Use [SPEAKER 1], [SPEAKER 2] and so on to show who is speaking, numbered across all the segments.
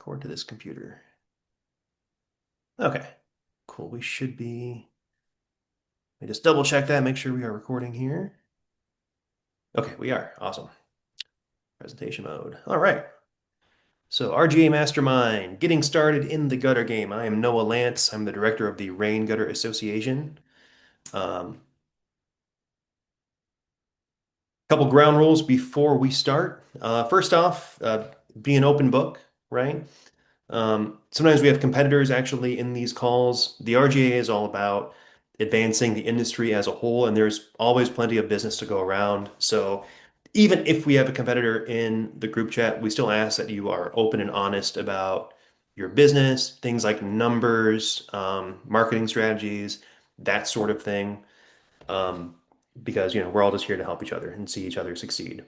[SPEAKER 1] record to this computer. Okay, cool. We should be. Let me just double check that, make sure we are recording here. Okay, we are. Awesome. Presentation mode. All right. So RGA Mastermind, getting started in the gutter game. I am Noah Lantz. I'm the director of the Rain Gutter Association. Um, Couple ground rules before we start. First off, be an open book, right? Sometimes we have competitors actually in these calls. The RGA is all about advancing the industry as a whole, and there's always plenty of business to go around. So even if we have a competitor in the group chat, we still ask that you are open and honest about your business, things like numbers, marketing strategies, that sort of thing. Um, because we're all just here to help each other and see each other succeed.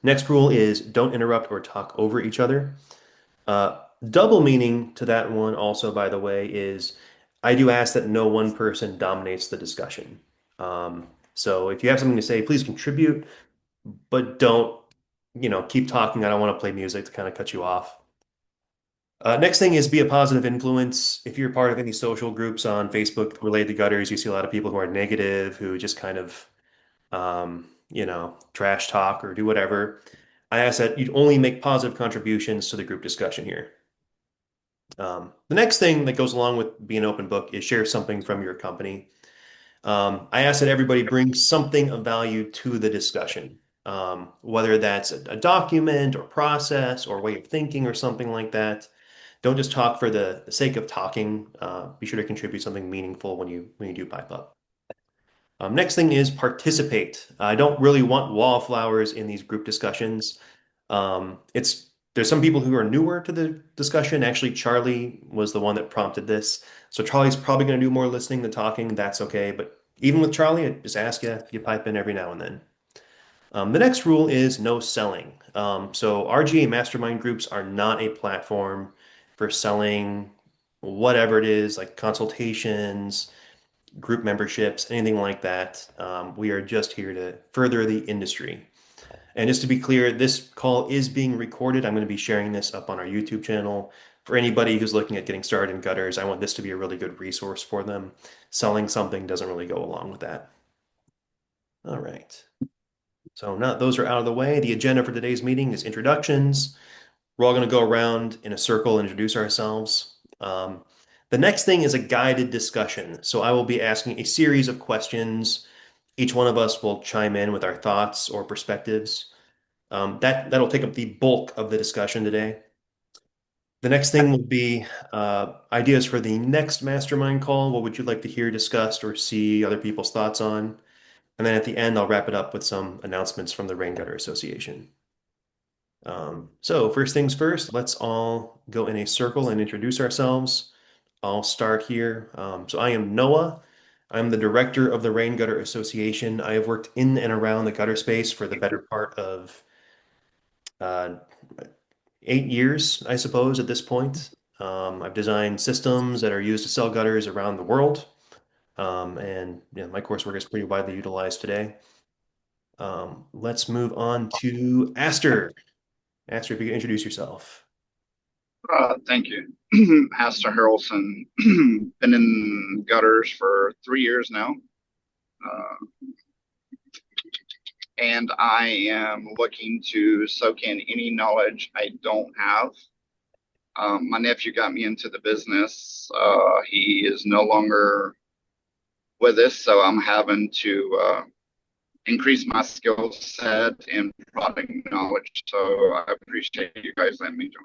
[SPEAKER 1] Next rule is don't interrupt or talk over each other. Uh, Double meaning to that one also, by the way, is I do ask that no one person dominates the discussion. So if you have something to say, please contribute, but don't, keep talking. I don't want to play music to kind of cut you off. Next thing is be a positive influence. If you're part of any social groups on Facebook related to gutters, you see a lot of people who are negative, who just kind of, trash talk or do whatever. I ask that you only make positive contributions to the group discussion here. The next thing that goes along with being an open book is share something from your company. I ask that everybody bring something of value to the discussion, whether that's a document or process or way of thinking or something like that. Don't just talk for the sake of talking. Be sure to contribute something meaningful when you do pipe up. Next thing is participate. I don't really want wallflowers in these group discussions. There's some people who are newer to the discussion. Actually, Charlie was the one that prompted this. So Charlie's probably going to do more listening than talking. That's okay. But even with Charlie, I just ask you pipe in every now and then. The next rule is no selling. So RGA mastermind groups are not a platform for selling whatever it is, like consultations, group memberships, anything like that. We are just here to further the industry. And just to be clear, this call is being recorded. I'm going to be sharing this up on our YouTube channel. For anybody who's looking at getting started in gutters, I want this to be a really good resource for them. Selling something doesn't really go along with that. All right. So now that those are out of the way, the agenda for today's meeting is introductions. We're all going to go around in a circle and introduce ourselves. The next thing is a guided discussion. So I will be asking a series of questions. Each one of us will chime in with our thoughts or perspectives. That'll take up the bulk of the discussion today. The next thing will be ideas for the next mastermind call. What would you like to hear discussed or see other people's thoughts on? And then at the end, I'll wrap it up with some announcements from the Rain Gutter Association. So first things first, let's all go in a circle and introduce ourselves. I'll start here. So I am Noah. I'm the director of the Rain Gutter Association. I have worked in and around the gutter space for the better part of uh, 8 years, I suppose, at this point. I've designed systems that are used to sell gutters around the world. And my coursework is pretty widely utilized today. Let's move on to Aster. Aster, if you could introduce yourself.
[SPEAKER 2] Thank you. Aster Harrelson. Been in gutters for 3 years now. Uh, and I am looking to soak in any knowledge I don't have. My nephew got me into the business. He is no longer with us, so I'm having to increase my skill set and product knowledge. So I appreciate you guys letting me join.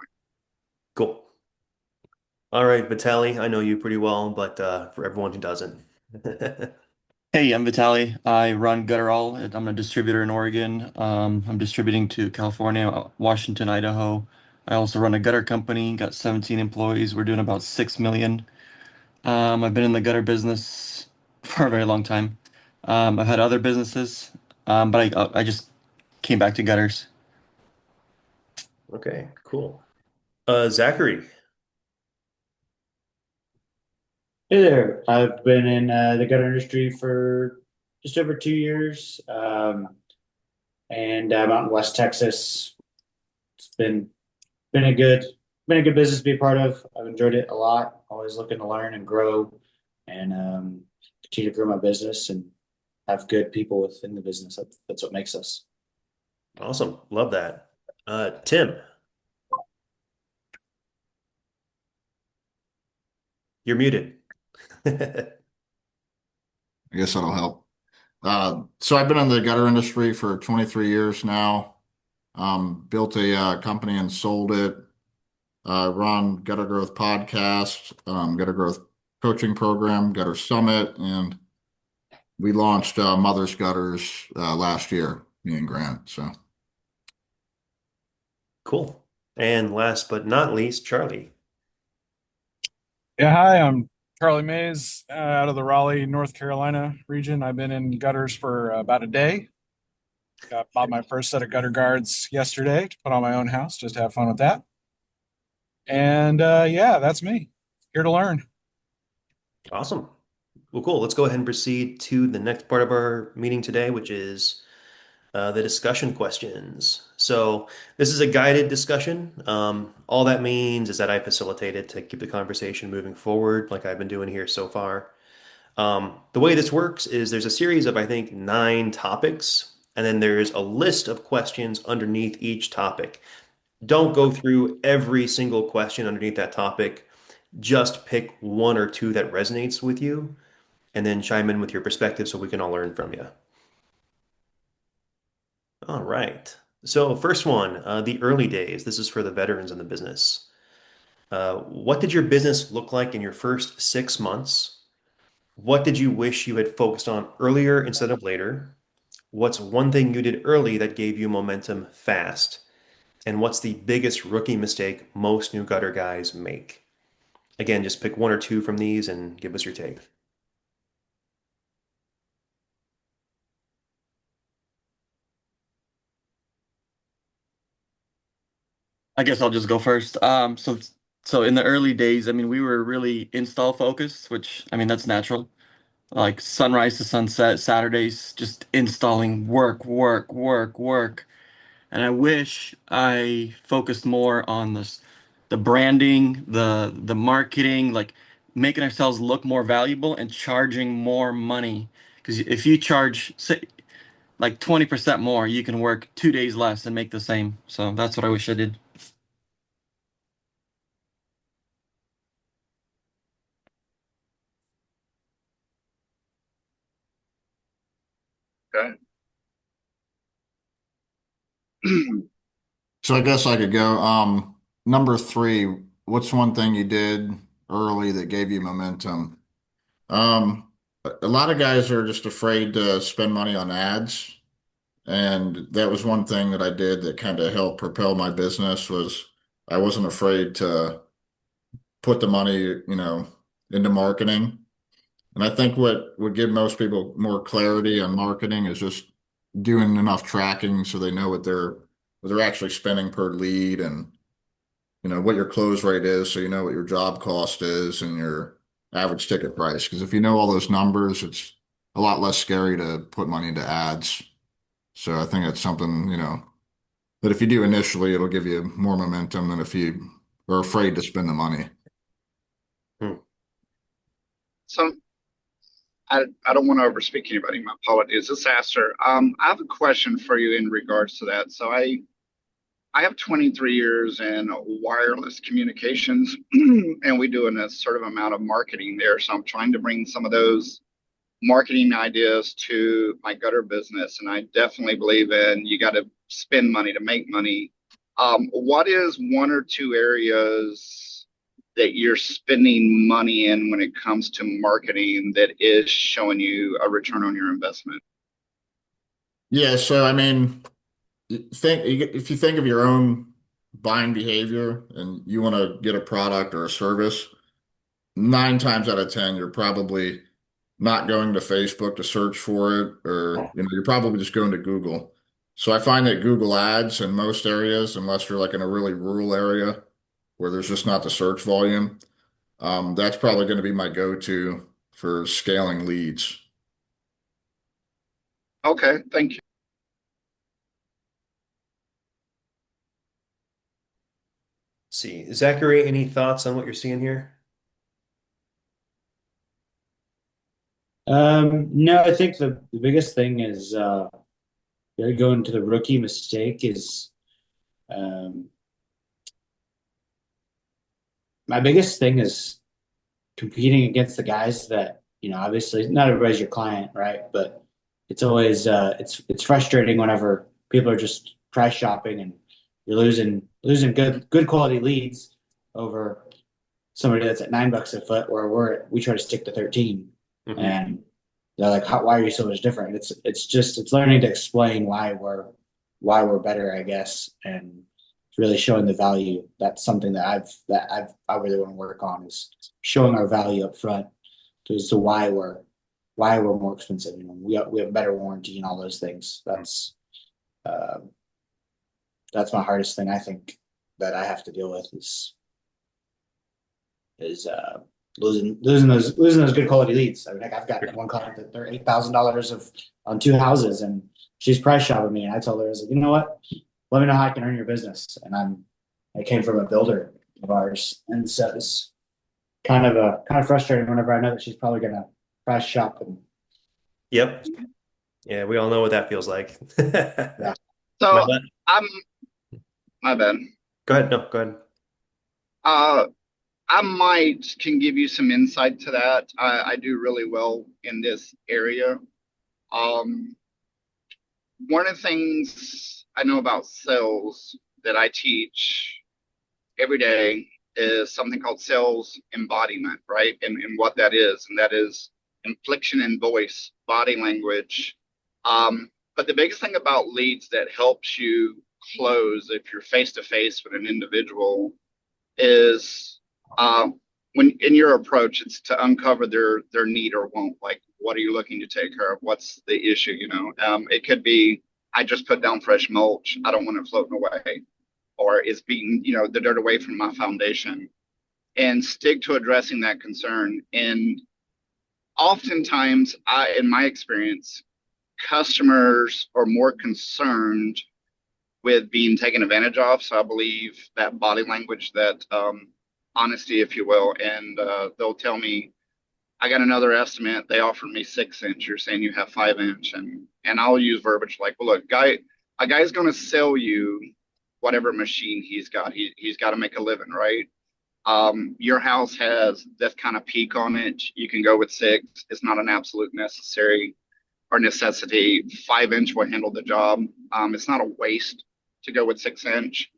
[SPEAKER 1] Cool. All right, Vitaly, I know you pretty well, but for everyone who doesn't.
[SPEAKER 3] Hey, I'm Vitaly. I run Gutterall. I'm a distributor in Oregon. I'm distributing to California, Washington, Idaho. I also run a gutter company, got 17 employees. We're doing about 6 million. I've been in the gutter business for a very long time. I've had other businesses, but I just came back to gutters.
[SPEAKER 1] Okay, cool. Zachary.
[SPEAKER 4] Hey there. I've been in the gutter industry for just over 2 years, and I'm out in West Texas. It's been a good been a good business to be a part of. I've enjoyed it a lot. Always looking to learn and grow and continue to grow my business and have good people within the business. That's what makes us.
[SPEAKER 1] Awesome. Love that. Tim, you're muted.
[SPEAKER 5] I guess that'll help. So I've been in the gutter industry for 23 years now. Built a company and sold it. Run Gutter Growth Podcast, Gutter Growth Coaching Program, Gutter Summit, and we launched Mother's Gutters last year, me and Grant. So
[SPEAKER 1] Cool. And last but not least, Charlie.
[SPEAKER 6] Yeah, hi, I'm Charlie Mayse out of the Raleigh, North Carolina region. I've been in gutters for about a day. Bought my first set of gutter guards yesterday to put on my own house, just to have fun with that. And yeah, that's me. Here to learn.
[SPEAKER 1] Awesome. Well, cool. Let's go ahead and proceed to the next part of our meeting today, which is the discussion questions. So this is a guided discussion. All that means is that I facilitate it to keep the conversation moving forward, like I've been doing here so far. The way this works is there's a series of, I think, 9 topics, and then there's a list of questions underneath each topic. Don't go through every single question underneath that topic. Just pick one or two that resonates with you, and then chime in with your perspective so we can all learn from you. All right. So first one, the early days. This is for the veterans in the business. What did your business look like in your first 6 months? What did you wish you had focused on earlier instead of later? What's one thing you did early that gave you momentum fast? And what's the biggest rookie mistake most new gutter guys make? Again, just pick one or two from these and give us your take.
[SPEAKER 3] I guess I'll just go first. So in the early days, I mean, we were really install focused, which I mean that's natural. Like sunrise to sunset, Saturdays, just installing work, work, work, work. And I wish I focused more on the branding, the marketing, like making ourselves look more valuable and charging more money. Because if you charge say like 20% more, you can work 2 days less and make the same. So that's what I wish I did.
[SPEAKER 2] Okay.
[SPEAKER 5] So I guess I could go. Number three, what's one thing you did early that gave you momentum? A lot of guys are just afraid to spend money on ads. And that was one thing that I did that kind of helped propel my business was I wasn't afraid to put the money, into marketing. And I think what would give most people more clarity on marketing is just doing enough tracking so they know what they're actually spending per lead and what your close rate is so you know what your job cost is and your average ticket price. Because if you know all those numbers, it's a lot less scary to put money into ads. So I think that's something, that if you do initially, it'll give you more momentum than if you are afraid to spend the money.
[SPEAKER 1] Hmm.
[SPEAKER 2] So I don't want to overspeak anybody. My apologies. This is Aster. I have a question for you in regards to that. So I have 23 years in wireless communications, and we do a sort of amount of marketing there. So I'm trying to bring some of those marketing ideas to my gutter business, and I definitely believe in you got to spend money to make money. What is one or two areas that you're spending money in when it comes to marketing that is showing you a return on your investment?
[SPEAKER 5] Yeah, so I mean, if you think of your own buying behavior and you want to get a product or a service, 9 times out of 10, you're probably not going to Facebook to search for it, or you're probably just going to Google. So I find that Google Ads in most areas, unless you're like in a really rural area where there's just not the search volume, that's probably going to be my go-to for scaling leads.
[SPEAKER 2] Okay, thank you.
[SPEAKER 1] see. Zachary, any thoughts on what you're seeing here?
[SPEAKER 4] No, I think the biggest thing is going to the rookie mistake is um, my biggest thing is competing against the guys that, obviously not everybody's your client, right? But it's always it's frustrating whenever people are just price shopping and you're losing good quality leads over somebody that's at $9 a foot where we try to stick to 13.
[SPEAKER 1] Mhm.
[SPEAKER 4] And they're like, why are you so much different? It's learning to explain why we're better, I guess, and really showing the value. That's something I really want to work on, is showing our value up front as to why we're more expensive. We have better warranty and all those things. Um, that's my hardest thing, I think, that I have to deal with is losing those good quality leads. I mean, like, I've got one client that they're $8,000 on two houses, and she's price shopping me, and I told her, I was like, you know what? Let me know how I can earn your business. And I came from a builder of ours, and so it's kind of frustrating whenever I know that she's probably gonna price shop. And
[SPEAKER 1] Yep. Yeah, we all know what that feels like.
[SPEAKER 4] yeah,
[SPEAKER 1] My
[SPEAKER 2] So
[SPEAKER 1] bad.
[SPEAKER 2] I'm my bad.
[SPEAKER 1] Go ahead. No, go ahead.
[SPEAKER 2] Uh, I might can give you some insight to that. I do really well in this area. Um, One of the things I know about sales that I teach every day is something called sales embodiment, right? And what that is, and that is inflection in voice, body language. But the biggest thing about leads that helps you close if you're face to face with an individual is when in your approach, it's to uncover their need or want. Like, what are you looking to take care of? What's the issue? It could be, I just put down fresh mulch. I don't want it floating away, or it's beating the dirt away from my foundation. And stick to addressing that concern. And oftentimes, in my experience, customers are more concerned with being taken advantage of. So I believe that body language, that honesty, if you will, and they'll tell me, I got another estimate. They offered me 6 inch. You're saying you have 5 inch, and I'll use verbiage like, well, look, a guy's going to sell you whatever machine he's got. He's got to make a living, right? Your house has this kind of peak on it. You can go with 6. It's not an absolute necessary or necessity. 5 inch will handle the job. It's not a waste to go with 6 inch.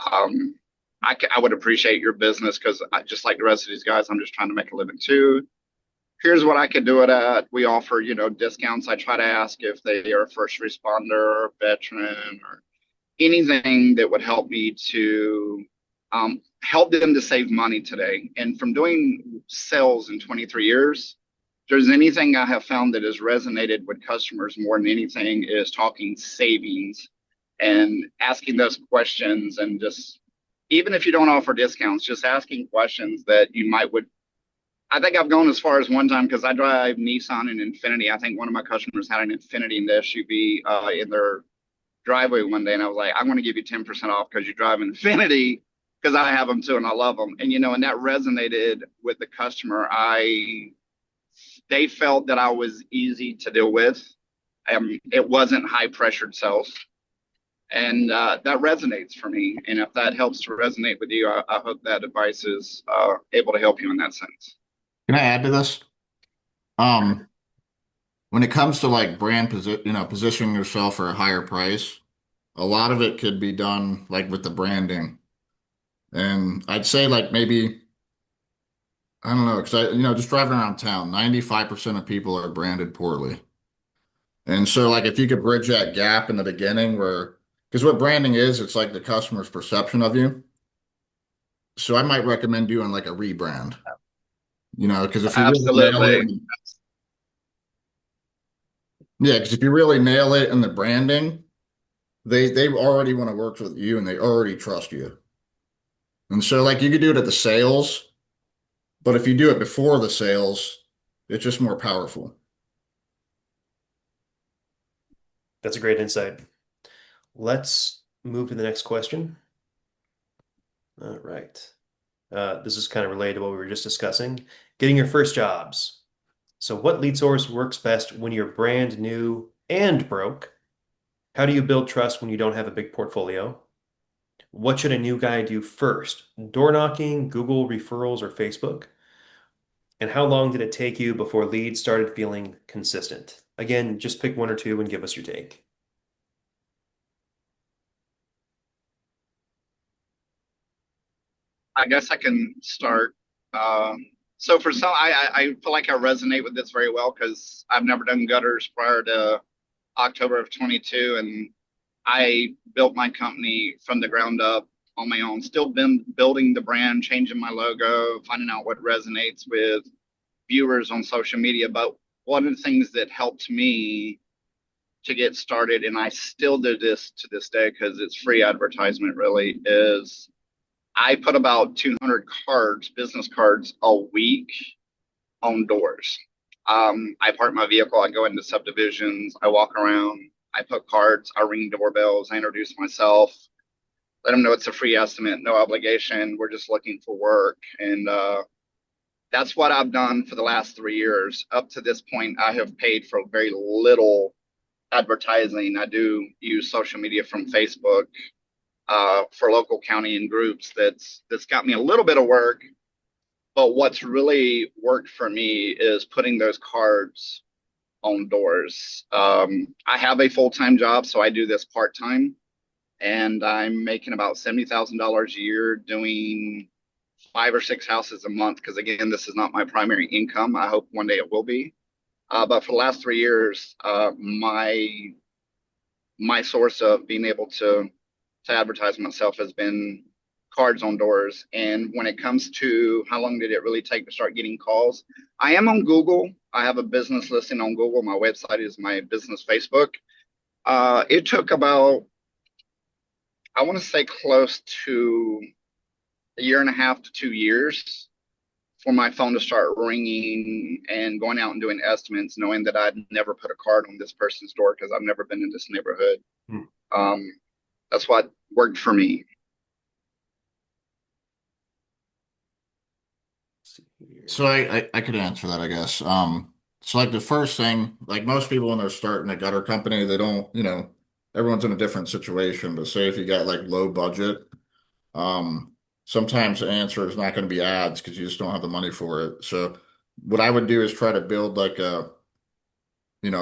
[SPEAKER 2] Um, I would appreciate your business because just like the rest of these guys, I'm just trying to make a living too. Here's what I could do it at. We offer, discounts. I try to ask if they are a first responder or veteran or anything that would help me to help them to save money today. And from doing sales in 23 years, if there's anything I have found that has resonated with customers more than anything is talking savings and asking those questions, and just, even if you don't offer discounts, just asking questions that you might would. I think I've gone as far as one time, because I drive Nissan and Infinity. I think one of my customers had an Infinity in the SUV in their driveway one day, and I was like, I want to give you 10% off because you drive an Infinity, because I have them too and I love them. And that resonated with the customer. They felt that I was easy to deal with. It wasn't high pressured sales, and that resonates for me. And if that helps to resonate with you, I hope that advice is able to help you in that sense.
[SPEAKER 5] Can I add to this? When it comes to like positioning yourself for a higher price, a lot of it could be done like with the branding. And I'd say like maybe, I don't know, because just driving around town, 95% of people are branded poorly. And so like if you could bridge that gap in the beginning because what branding is, it's like the customer's perception of you. So I might recommend doing like a rebrand, because if you really nail
[SPEAKER 2] Absolutely.
[SPEAKER 5] it, yeah, because if you really nail it in the branding, they already want to work with you and they already trust you. And so like you could do it at the sales, but if you do it before the sales, it's just more powerful.
[SPEAKER 1] That's a great insight. Let's move to the next question. All right. This is kind of related to what we were just discussing. Getting your first jobs. So what lead source works best when you're brand new and broke? How do you build trust when you don't have a big portfolio? What should a new guy do first? Door knocking, Google referrals, or Facebook? And how long did it take you before leads started feeling consistent? Again, just pick one or two and give us your take.
[SPEAKER 2] I guess I can start. So for some, I feel like I resonate with this very well because I've never done gutters prior to October of 22, and I built my company from the ground up on my own. Still been building the brand, changing my logo, finding out what resonates with viewers on social media. But one of the things that helped me to get started, and I still do this to this day because it's free advertisement, really, is I put about 200 cards, business cards, a week on doors. I park my vehicle, I go into subdivisions, I walk around, I put cards, I ring doorbells, I introduce myself, let them know it's a free estimate, no obligation. We're just looking for work. And that's what I've done for the last 3 years. Up to this point, I have paid for very little advertising. I do use social media from Facebook for local county and groups. That's got me a little bit of work. But what's really worked for me is putting those cards on doors. I have a full-time job, so I do this part-time, and I'm making about $70,000 a year doing 5 or 6 houses a month. Because again, this is not my primary income. I hope one day it will be. But for the last 3 years, my source of being able to advertise myself has been cards on doors. And when it comes to how long did it really take to start getting calls, I am on Google. I have a business listing on Google. My website is my business Facebook. It took about, I want to say, close to a year and a half to 2 years for my phone to start ringing and going out and doing estimates, knowing that I'd never put a card on this person's door because I've never been in this neighborhood. That's what worked for me.
[SPEAKER 5] So I could answer that, I guess. So like the first thing, like most people when they're starting a gutter company, they don't, everyone's in a different situation. But say if you got like low budget, sometimes the answer is not going to be ads because you just don't have the money for it. So what I would do is try to build like a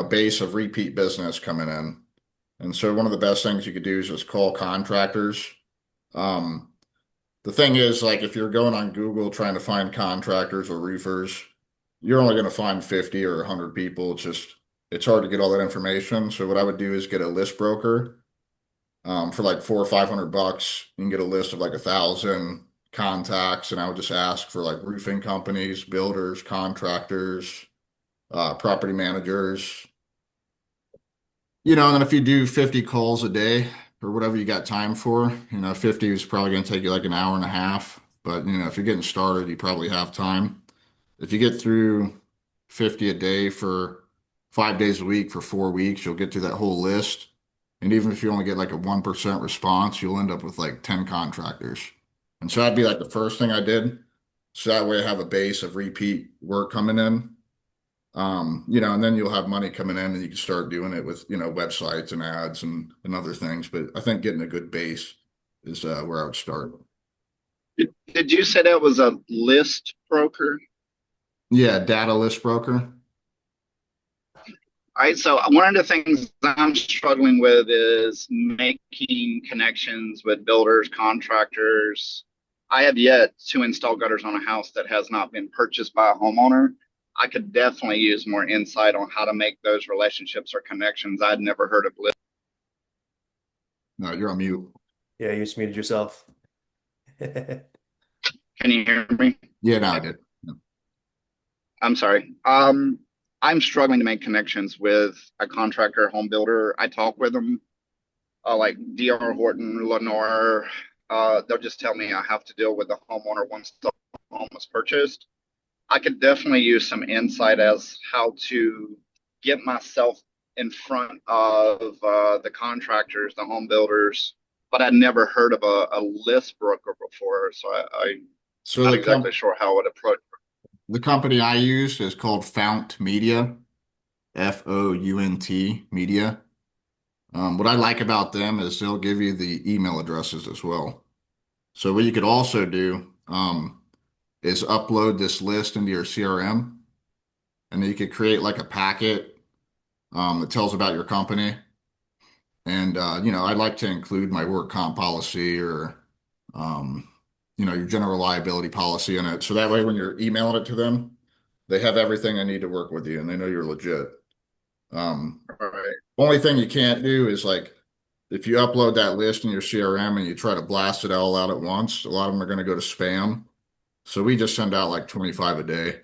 [SPEAKER 5] base of repeat business coming in. And so one of the best things you could do is just call contractors. The thing is, like, if you're going on Google trying to find contractors or roofers, you're only going to find 50 or 100 people. It's hard to get all that information. So what I would do is get a list broker, for like $400 or $500. You can get a list of like 1,000 contacts, and I would just ask for like roofing companies, builders, contractors, property managers. And then if you do 50 calls a day or whatever you got time for, 50 is probably going to take you like an hour and a half. But, if you're getting started, you probably have time. If you get through 50 a day for 5 days a week for 4 weeks, you'll get through that whole list. And even if you only get like a 1% response, you'll end up with like 10 contractors. And so that'd be like the first thing I did. So that way I have a base of repeat work coming in. And then you'll have money coming in and you can start doing it with, websites and ads and other things. But I think getting a good base is where I would start.
[SPEAKER 2] Did you say that was a list broker?
[SPEAKER 5] Yeah, data list broker.
[SPEAKER 2] All right, so one of the things I'm struggling with is making connections with builders, contractors. I have yet to install gutters on a house that has not been purchased by a homeowner. I could definitely use more insight on how to make those relationships or connections. I'd never heard of list.
[SPEAKER 5] No, you're on mute.
[SPEAKER 1] Yeah, you just muted yourself.
[SPEAKER 2] Can you hear me?
[SPEAKER 5] Yeah, no, I did. Yeah.
[SPEAKER 2] I'm sorry. I'm struggling to make connections with a contractor, home builder. I talk with them, like D.R. Horton, Lenore. They'll just tell me I have to deal with the homeowner once the home was purchased. I could definitely use some insight as how to get myself in front of the contractors, the home builders, but I'd never heard of a list broker before, so I'm
[SPEAKER 5] So
[SPEAKER 2] not exactly sure how I would approach.
[SPEAKER 5] the company I use is called Fount Media, Fount Media. What I like about them is they'll give you the email addresses as well. So what you could also do is upload this list into your CRM, and then you could create like a packet that tells about your company. And I like to include my work comp policy or um, your general liability policy in it. So that way when you're emailing it to them, they have everything they need to work with you and they know you're legit. Um,
[SPEAKER 2] All right.
[SPEAKER 5] Only thing you can't do is like if you upload that list in your CRM and you try to blast it all out at once, a lot of them are going to go to spam. So we just send out like 25 a day.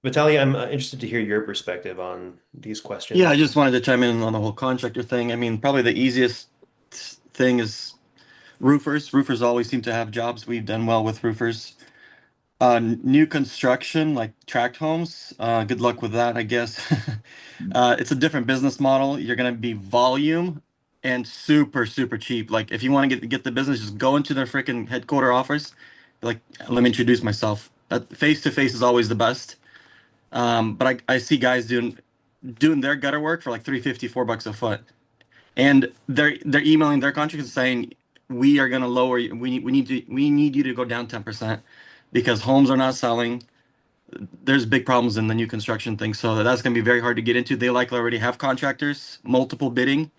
[SPEAKER 1] Vitaly, I'm interested to hear your perspective on these
[SPEAKER 3] Yeah, I
[SPEAKER 1] questions.
[SPEAKER 3] just wanted to chime in on the whole contractor thing. I mean, probably the easiest thing is roofers. Roofers always seem to have jobs. We've done well with roofers. New construction, like tract homes, good luck with that, I guess. It's a different business model. You're gonna be volume and super, super cheap. Like if you want to get the business, just go into their freaking headquarter office. Like, let me introduce myself. Face to face is always the best. But I see guys doing their gutter work for like 350, $4 a foot. And they're emailing their contractors saying, we are gonna lower you, we need you to go down 10% because homes are not selling. There's big problems in the new construction thing. So that's gonna be very hard to get into. They likely already have contractors, multiple bidding.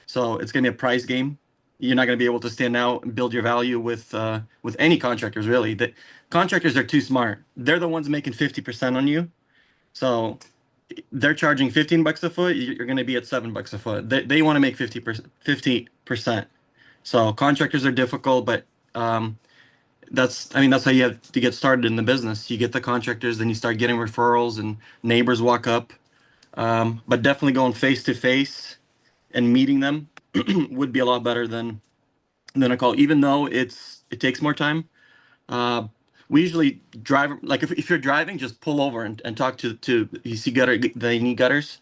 [SPEAKER 3] So it's gonna be a price game. You're not gonna be able to stand out and build your value with any contractors really. The contractors are too smart. They're the ones making 50% on you. So they're charging $15 a foot, you're going to be at $7 a foot. They want to make 50%. So contractors are difficult, but I mean, that's how you have to get started in the business. You get the contractors, then you start getting referrals and neighbors walk up. But definitely going face to face and meeting them would be a lot better than a call, even though it takes more time. Uh, we usually drive, like if you're driving, just pull over and talk to you see they need gutters.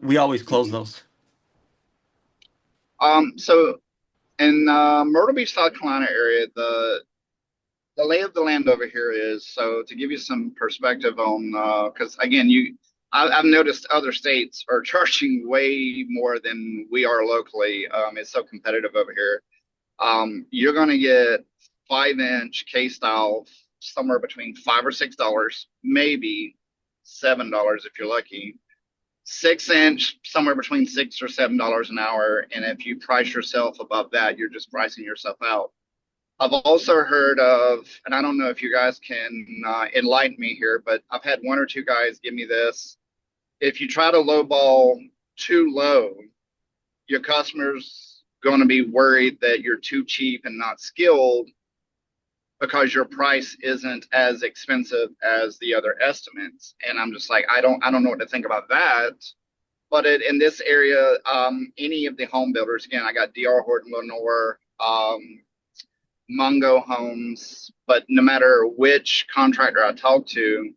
[SPEAKER 3] We always close
[SPEAKER 2] Mhm.
[SPEAKER 3] those.
[SPEAKER 2] So in Myrtle Beach, South Carolina area, the lay of the land over here is, so to give you some perspective on, because again, I've noticed other states are charging way more than we are locally. It's so competitive over here. You're going to get 5-inch K style somewhere between $5 or $6, maybe $7 if you're lucky. 6-inch somewhere between $6 or $7 an hour, and if you price yourself above that, you're just pricing yourself out. I've also heard of, and I don't know if you guys can enlighten me here, but I've had one or two guys give me this. If you try to lowball too low, your customer's going to be worried that you're too cheap and not skilled because your price isn't as expensive as the other estimates. And I'm just like, I don't know what to think about that. But in this area, any of the home builders, again, I got DR Horton Lenore, Mungo Homes, but no matter which contractor I talk to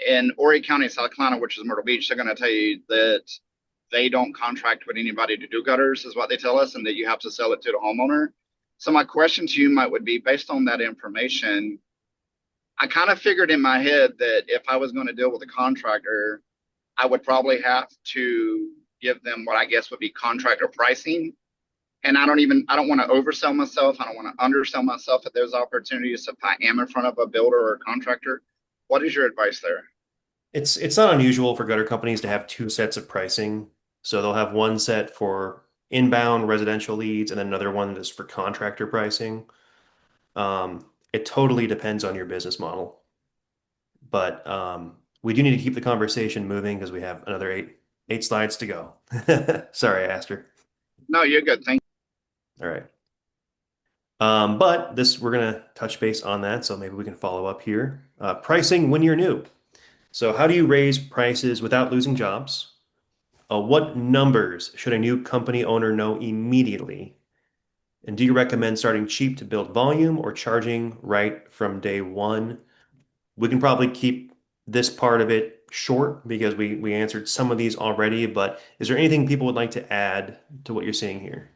[SPEAKER 2] in Horry County, South Carolina, which is Myrtle Beach, they're going to tell you that they don't contract with anybody to do gutters, is what they tell us, and that you have to sell it to the homeowner. So my question to you might would be, based on that information, I kind of figured in my head that if I was going to deal with a contractor, I would probably have to give them what I guess would be contractor pricing. And I don't want to oversell myself. I don't want to undersell myself at those opportunities if I am in front of a builder or a contractor. What is your advice there?
[SPEAKER 1] It's not unusual for gutter companies to have two sets of pricing. So they'll have one set for inbound residential leads and then another one that's for contractor pricing. It totally depends on your business model. But we do need to keep the conversation moving because we have another eight slides to go. Sorry, Aster.
[SPEAKER 2] No, you're good. Thank
[SPEAKER 1] All right. But this we're gonna touch base on that, so maybe we can follow up here. Pricing when you're new. So how do you raise prices without losing jobs? What numbers should a new company owner know immediately? And do you recommend starting cheap to build volume or charging right from day one? We can probably keep this part of it short because we answered some of these already, but is there anything people would like to add to what you're seeing here?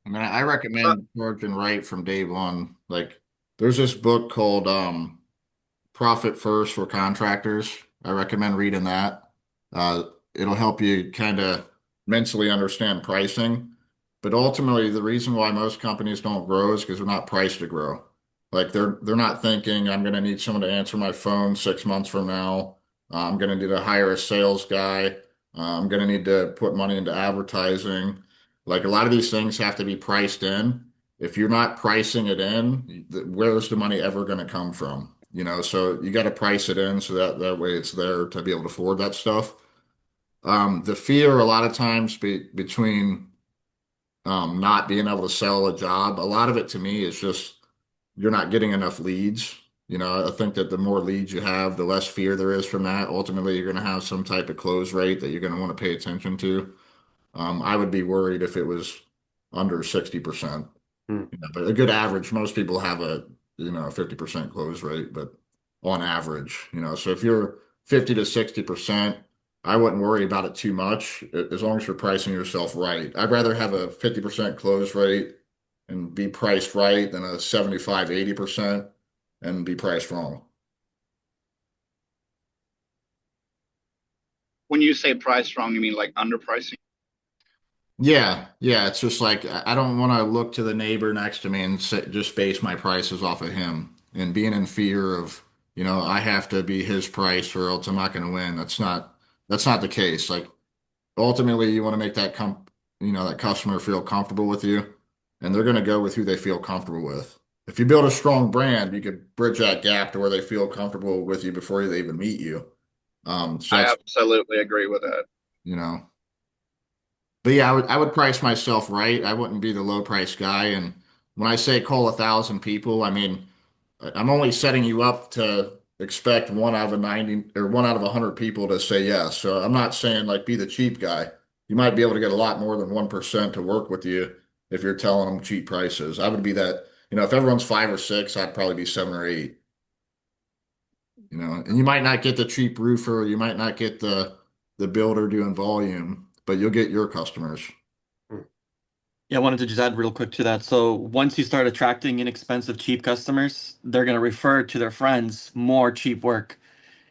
[SPEAKER 5] I mean, I recommend working right from day one. Like, there's this book called Profit First for Contractors. I recommend reading that. It'll help you kind of mentally understand pricing. But ultimately, the reason why most companies don't grow is because they're not priced to grow. Like they're not thinking, I'm going to need someone to answer my phone 6 months from now. I'm going to need to hire a sales guy. I'm going to need to put money into advertising. Like a lot of these things have to be priced in. If you're not pricing it in, where's the money ever going to come from? You know, so you got to price it in so that way it's there to be able to afford that stuff. The fear a lot of times between not being able to sell a job, a lot of it to me is just you're not getting enough leads. You know, I think that the more leads you have, the less fear there is from that. Ultimately, you're going to have some type of close rate that you're going to want to pay attention to. I would be worried if it was under 60%.
[SPEAKER 1] Hmm.
[SPEAKER 5] You know, but a good average, most people have a 50% close rate, but on average, so if you're 50 to 60%, I wouldn't worry about it too much as long as you're pricing yourself right. I'd rather have a 50% close rate and be priced right than a 75, 80% and be priced wrong.
[SPEAKER 2] When you say price wrong, you mean like underpricing?
[SPEAKER 5] Yeah, yeah. It's just like I don't want to look to the neighbor next to me and just base my prices off of him and being in fear of, I have to be his price or else I'm not going to win. That's not the case. Like ultimately, you want to make that customer feel comfortable with you, and they're going to go with who they feel comfortable with. If you build a strong brand, you could bridge that gap to where they feel comfortable with you before they even meet you. So
[SPEAKER 2] I
[SPEAKER 5] that's,
[SPEAKER 2] absolutely agree with that.
[SPEAKER 5] you know. But yeah, I would price myself right. I wouldn't be the low price guy. And when I say call 1,000 people, I mean I'm only setting you up to expect one out of 90 or one out of 100 people to say yes. So I'm not saying like be the cheap guy. You might be able to get a lot more than 1% to work with you if you're telling them cheap prices. I would be that, if everyone's 5 or 6, I'd probably be 7 or 8. And you might not get the cheap roofer, you might not get the builder doing volume, but you'll get your customers.
[SPEAKER 3] Yeah, I wanted to just add real quick to that. So once you start attracting inexpensive, cheap customers, they're going to refer to their friends more cheap work.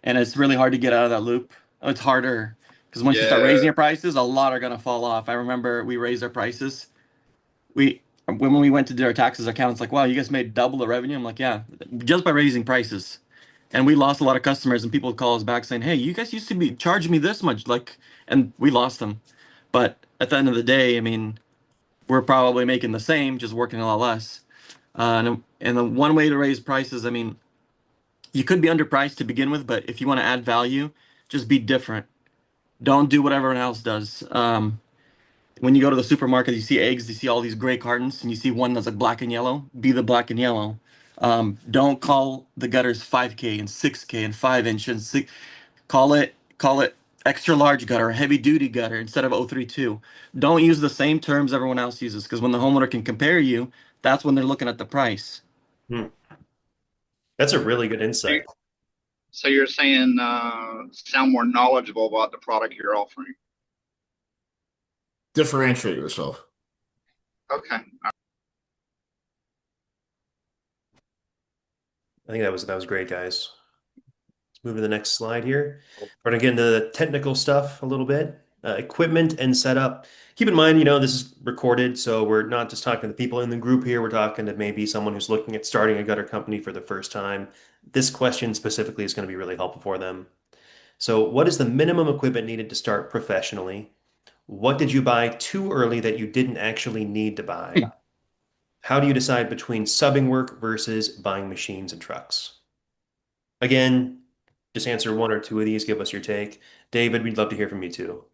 [SPEAKER 3] And it's really hard to get out of that loop. It's harder because once you start raising
[SPEAKER 2] Yeah,
[SPEAKER 3] your prices, a lot are going to fall off. I remember we raised our prices. When we went to do our taxes, our accountant's like, wow, you guys made double the revenue. I'm like, yeah, just by raising prices. And we lost a lot of customers, and people would call us back saying, hey, you guys used to be charging me this much. And we lost them. But at the end of the day, I mean, we're probably making the same, just working a lot less. And the one way to raise prices, I mean, you could be underpriced to begin with, but if you want to add value, just be different. Don't do what everyone else does. When you go to the supermarket, you see eggs, you see all these gray cartons, and you see one that's like black and yellow. Be the black and yellow. Don't call the gutters 5K and 6K and 5 inch and six. Call it extra large gutter, heavy duty gutter instead of 032. Don't use the same terms everyone else uses because when the homeowner can compare you, that's when they're looking at the price.
[SPEAKER 1] Hmm. That's a really good insight.
[SPEAKER 2] so you're saying sound more knowledgeable about the product you're offering.
[SPEAKER 5] Differentiate yourself.
[SPEAKER 2] Okay.
[SPEAKER 1] I think that was great, guys. Let's move to the next slide here. We're going to get into the technical stuff a little bit. Equipment and setup. Keep in mind, this is recorded, so we're not just talking to the people in the group here. We're talking to maybe someone who's looking at starting a gutter company for the first time. This question specifically is going to be really helpful for them. So, what is the minimum equipment needed to start professionally? What did you buy too early that you didn't actually need to buy? How do you decide between subbing work versus buying machines and trucks? Again, just answer one or two of these, give us your take. David, we'd love to hear from you too.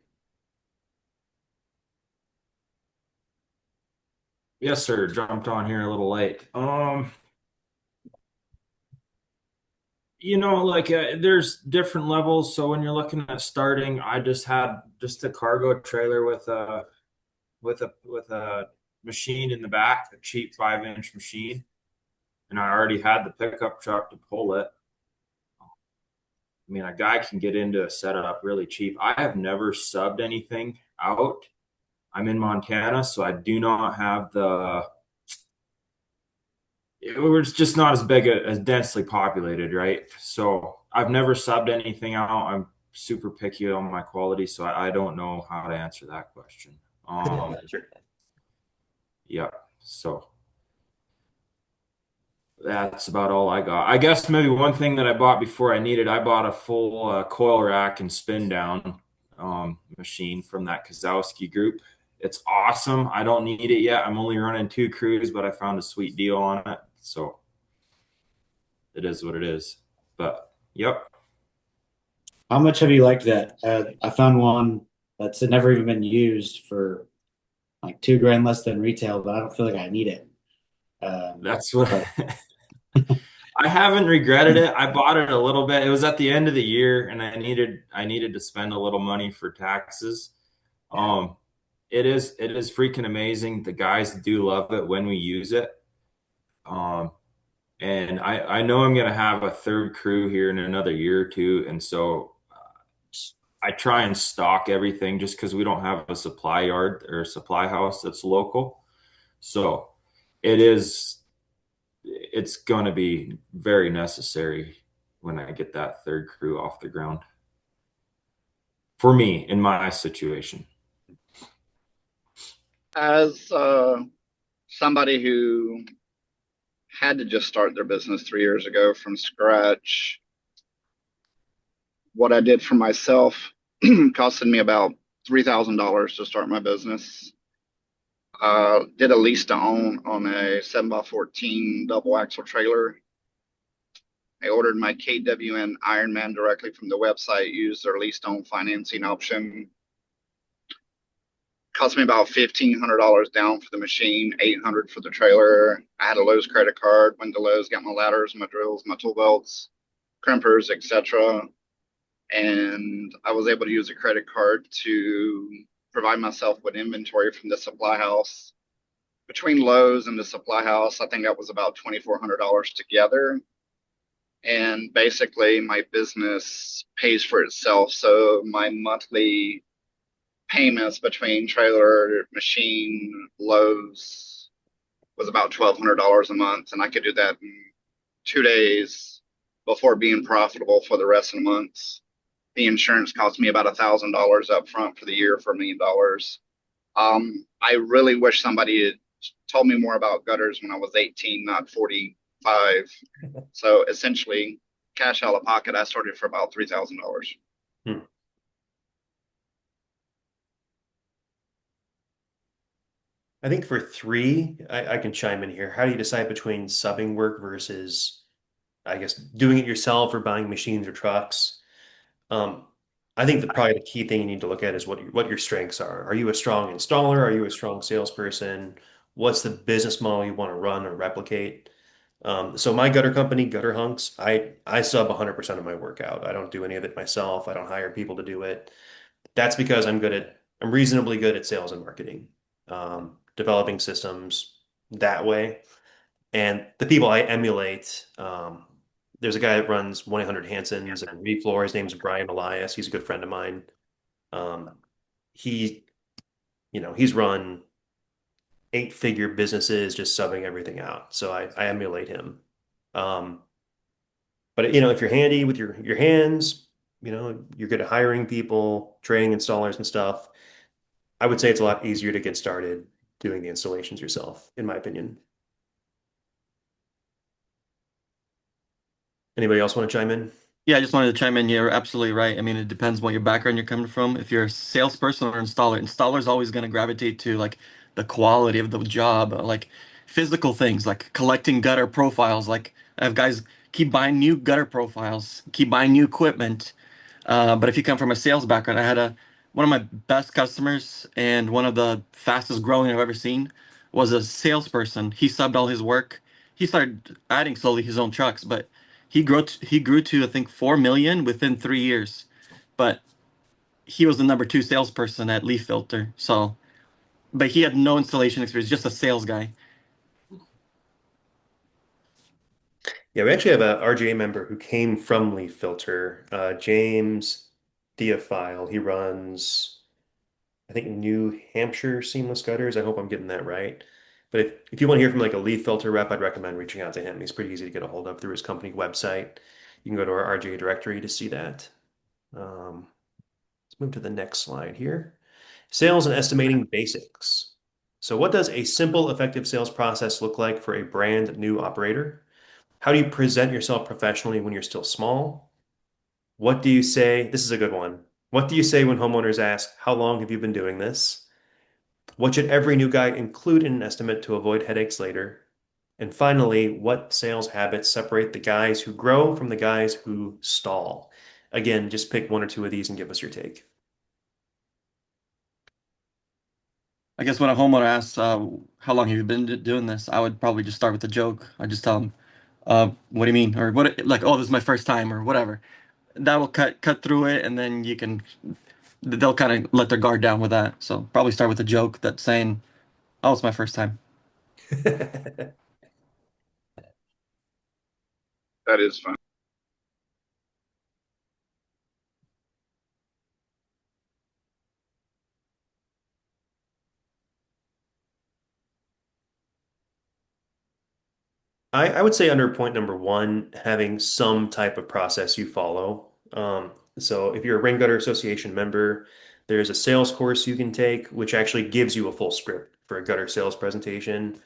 [SPEAKER 7] Yes, sir. Jumped on here a little late. there's different levels. So when you're looking at starting, I just had just a cargo trailer with a machine in the back, a cheap 5-inch machine, and I already had the pickup truck to pull it. I mean, a guy can get into a setup really cheap. I have never subbed anything out. I'm in Montana, so I do not have it's just not as big as densely populated, right? So I've never subbed anything out. I'm super picky on my quality, so I don't know how to answer that question.
[SPEAKER 1] Sure.
[SPEAKER 7] Yeah, so that's about all I got. I guess maybe one thing that I bought before I bought a full coil rack and spin down machine from that Kozowski group. It's awesome. I don't need it yet. I'm only running 2 crews, but I found a sweet deal on it. So it is what it is. But yep.
[SPEAKER 4] How much have you liked that? I found one that's never even been used for like $2,000 less than retail, but I don't feel like I need it.
[SPEAKER 7] That's what
[SPEAKER 4] But
[SPEAKER 7] I haven't regretted it. I bought it a little bit. It was at the end of the year and I needed to spend a little money for taxes. Um it is freaking amazing. The guys do love it when we use it. Um and I know I'm gonna have a third crew here in another year or two, and so I try and stock everything just because we don't have a supply yard or a supply house that's local. So it is it's going to be very necessary when I get that third crew off the ground for me in my situation.
[SPEAKER 2] As somebody who had to just start their business 3 years ago from scratch, what I did for myself costed me about $3,000 to start my business. Did a lease to own on a 7x14 double axle trailer. I ordered my KWN Ironman directly from the website, used their lease to own financing option. Cost me about $1,500 down for the machine, $800 for the trailer. I had a Lowe's credit card, went to Lowe's, got my ladders, my drills, my tool belts, crimpers, etc. And I was able to use a credit card to provide myself with inventory from the supply house. Between Lowe's and the supply house, I think that was about $2,400 together. And basically, my business pays for itself. So my monthly payments between trailer, machine, Lowe's was about $1,200 a month. And I could do that in 2 days before being profitable for the rest of the months. The insurance cost me about $1,000 up front for the year for $1,000,000. I really wish somebody had told me more about gutters when I was 18, not 45. So essentially, cash out of pocket, I started for about $3,000.
[SPEAKER 1] Hmm. I think for 3, I can chime in here. How do you decide between subbing work versus, I guess, doing it yourself or buying machines or trucks? Um, I think probably the key thing you need to look at is what your strengths are. Are you a strong installer? Are you a strong salesperson? What's the business model you want to run or replicate? So my gutter company, Gutter Hunks, I sub 100% of my work out. I don't do any of it myself. I don't hire people to do it. That's because I'm reasonably good at sales and marketing, developing systems that way. And the people I emulate, there's a guy that runs 1-800 Hanson's and Refloor. His name's Brian Elias. He's a good friend of mine. Um, he, he's run 8-figure businesses just subbing everything out. So I emulate him. Um, but if you're handy with your hands, you're good at hiring people, training installers and stuff. I would say it's a lot easier to get started doing the installations yourself, in my opinion. Anybody else want to chime in?
[SPEAKER 3] Yeah, I just wanted to chime in. You're absolutely right. I mean, it depends what your background you're coming from. If you're a salesperson or installer is always going to gravitate to like the quality of the job, like physical things, like collecting gutter profiles. Like I have guys keep buying new gutter profiles, keep buying new equipment. But if you come from a sales background, I had one of my best customers and one of the fastest growing I've ever seen was a salesperson. He subbed all his work. He started adding slowly his own trucks, but He grew to I think 4 million within 3 years, but he was the number two salesperson at Leaf Filter. So, but he had no installation experience, just a sales guy.
[SPEAKER 1] Yeah, we actually have a RGA member who came from Leaf Filter, James Diafile. He runs, I think, New Hampshire Seamless Gutters. I hope I'm getting that right. But if you want to hear from like a Leaf Filter rep, I'd recommend reaching out to him. He's pretty easy to get a hold of through his company website. You can go to our RGA directory to see that. Let's move to the next slide here. Sales and estimating basics. So what does a simple, effective sales process look like for a brand new operator? How do you present yourself professionally when you're still small? What do you say? This is a good one. What do you say when homeowners ask, how long have you been doing this? What should every new guy include in an estimate to avoid headaches later? And finally, what sales habits separate the guys who grow from the guys who stall? Again, just pick one or two of these and give us your take.
[SPEAKER 3] I guess when a homeowner asks, "How long have you been doing this?" I would probably just start with a joke. I just tell them, "What do you mean?" Or what, like, "Oh, this is my first time," or whatever. That will cut through it, and then they'll kind of let their guard down with that. So probably start with a joke that's saying, "Oh, it's my first time."
[SPEAKER 2] That is fun.
[SPEAKER 1] I would say under point number one, having some type of process you follow. So if you're a Rain Gutter Association member, there's a sales course you can take, which actually gives you a full script for a gutter sales presentation.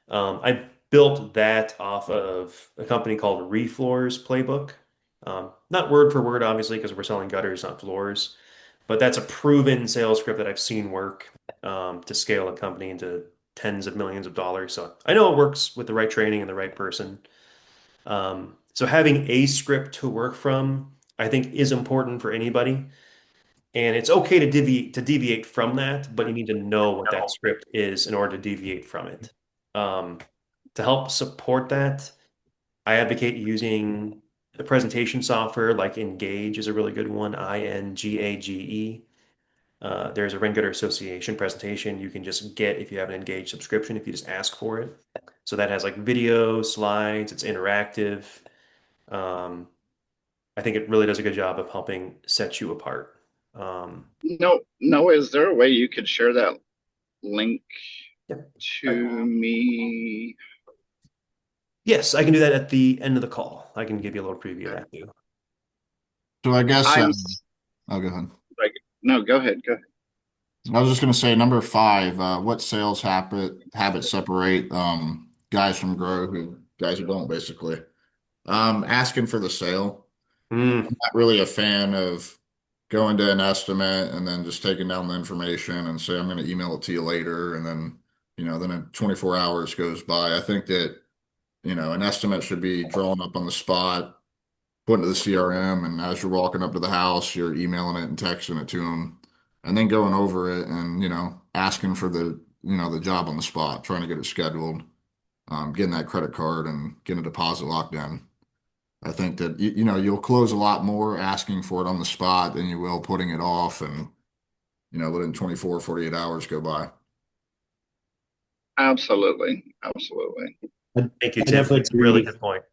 [SPEAKER 1] I built that off of a company called Refloor's playbook. Not word for word, obviously, because we're selling gutters, not floors, but that's a proven sales script that I've seen work to scale a company into tens of millions of dollars. So I know it works with the right training and the right person. So having a script to work from, I think, is important for anybody. And it's okay to deviate from that, but you need to know what that script is in order to deviate from it. Um, to help support that, I advocate using the presentation software like Engage is a really good one, Ingage. There's a Rain Gutter Association presentation you can just get if you have an Engage subscription, if you just ask for it. So that has like video, slides, it's interactive. Um, I think it really does a good job of helping set you apart.
[SPEAKER 2] No, is there a way you could share that link
[SPEAKER 1] Yep.
[SPEAKER 2] to me?
[SPEAKER 1] Yes, I can do that at the end of the call. I can give you a little preview of that too.
[SPEAKER 5] So I guess,
[SPEAKER 2] I'm
[SPEAKER 5] oh, go ahead.
[SPEAKER 2] like, no, go ahead. Go ahead.
[SPEAKER 5] I was just going to say number five, what sales habits separate guys from guys who don't basically. Asking for the sale.
[SPEAKER 1] Mm,
[SPEAKER 5] I'm not really a fan of going to an estimate and then just taking down the information and say I'm going to email it to you later, and then then 24 hours goes by. I think that an estimate should be drawn up on the spot, put into the CRM, and as you're walking up to the house, you're emailing it and texting it to them, and then going over it and asking for the job on the spot, trying to get it scheduled, getting that credit card and getting a deposit locked in. I think that you'll close a lot more asking for it on the spot than you will putting it off and letting 24, 48 hours go by.
[SPEAKER 2] Absolutely.
[SPEAKER 1] thank you,
[SPEAKER 4] I
[SPEAKER 1] Tim.
[SPEAKER 4] definitely
[SPEAKER 1] It's a really
[SPEAKER 4] agree.
[SPEAKER 1] good point.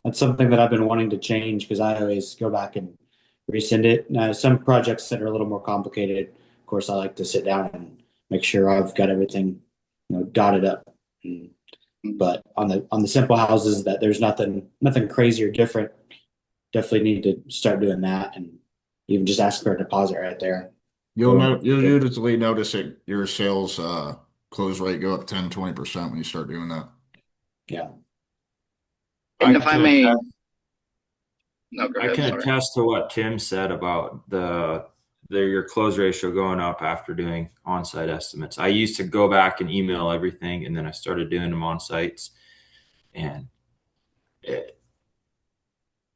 [SPEAKER 4] That's something that I've been wanting to change because I always go back and resend it. Now, some projects that are a little more complicated, of course, I like to sit down and make sure I've got everything, dotted up. But on the simple houses that there's nothing crazy or different, definitely need to start doing that and even just ask for a deposit right there.
[SPEAKER 5] You'll usually notice that your sales close rate go up 10-20% when you start doing that.
[SPEAKER 4] Yeah.
[SPEAKER 2] And if I
[SPEAKER 7] can
[SPEAKER 2] may,
[SPEAKER 7] attest-
[SPEAKER 2] no, go
[SPEAKER 7] I
[SPEAKER 2] ahead.
[SPEAKER 7] can
[SPEAKER 2] Sorry.
[SPEAKER 7] attest to what Tim said about your close ratio going up after doing on-site estimates. I used to go back and email everything, and then I started doing them on sites, and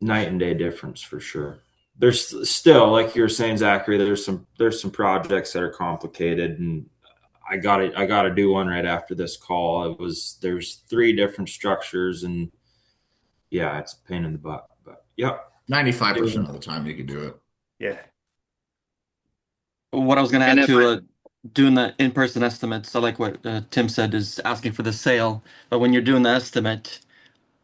[SPEAKER 7] night and day difference for sure. There's still, like you were saying, Zachary, there's some projects that are complicated, and I gotta do one right after this call. There's 3 different structures, and yeah, it's a pain in the butt. But yep.
[SPEAKER 5] 95% of the time you could do it.
[SPEAKER 1] Yeah.
[SPEAKER 3] What I was going to
[SPEAKER 2] And
[SPEAKER 3] add
[SPEAKER 2] if I,
[SPEAKER 3] to doing the in-person estimates, I like what Tim said is asking for the sale. But when you're doing the estimate,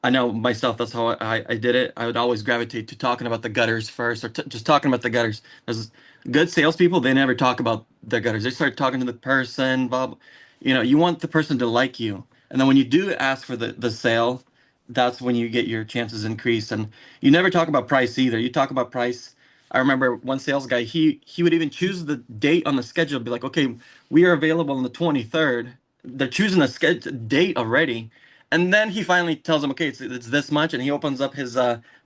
[SPEAKER 3] I know myself, that's how I did it. I would always gravitate to talking about the gutters first, or just talking about the gutters. Because good salespeople, they never talk about the gutters. They start talking to the person, Bob. You know, you want the person to like you. And then when you do ask for the sale, that's when you get your chances increased. And you never talk about price either. You talk about price. I remember one sales guy, he would even choose the date on the schedule, be like, okay, we are available on the 23rd. They're choosing the schedule date already. And then he finally tells him, okay, it's this much, and he opens up his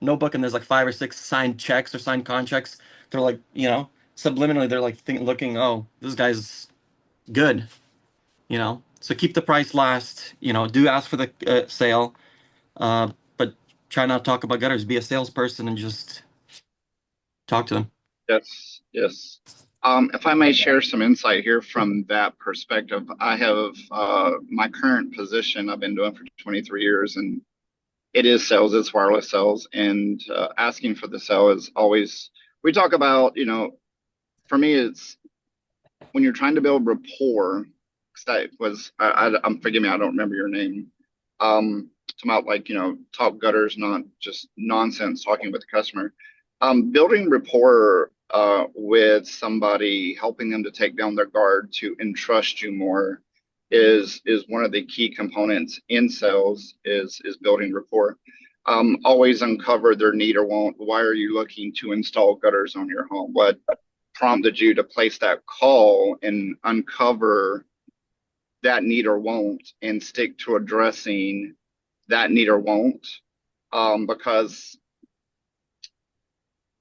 [SPEAKER 3] notebook, and there's like 5 or 6 signed checks or signed contracts. They're like, subliminally, they're like looking, oh, this guy's good, So keep the price last, do ask for the sale, but try not to talk about gutters. Be a salesperson and just talk to them.
[SPEAKER 2] yes, yes. If I may share some insight here from that perspective, I have my current position I've been doing for 23 years, and it is sales, it's wireless sales, and asking for the sale is always, we talk about, for me, it's when you're trying to build rapport, 'cause that was, forgive me, I don't remember your name. Talking about like, talk gutters, not just nonsense talking with the customer. Building rapport with somebody, helping them to take down their guard, to entrust you more is one of the key components in sales is building rapport. Always uncover their need or want. Why are you looking to install gutters on your home? What prompted you to place that call, and uncover that need or want and stick to addressing that need or want. Because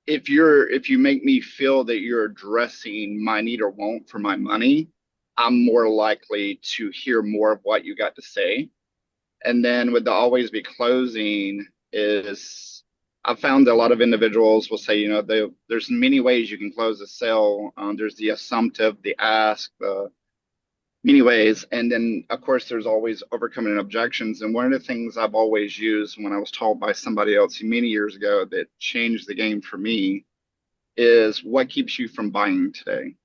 [SPEAKER 2] if you make me feel that you're addressing my need or want for my money, I'm more likely to hear more of what you got to say. And then with the always be closing is, I've found that a lot of individuals will say, there's many ways you can close a sale. There's the assumptive, the ask, the many ways. And then, of course, there's always overcoming objections. And one of the things I've always used when I was told by somebody else many years ago that changed the game for me is, what keeps you from buying today?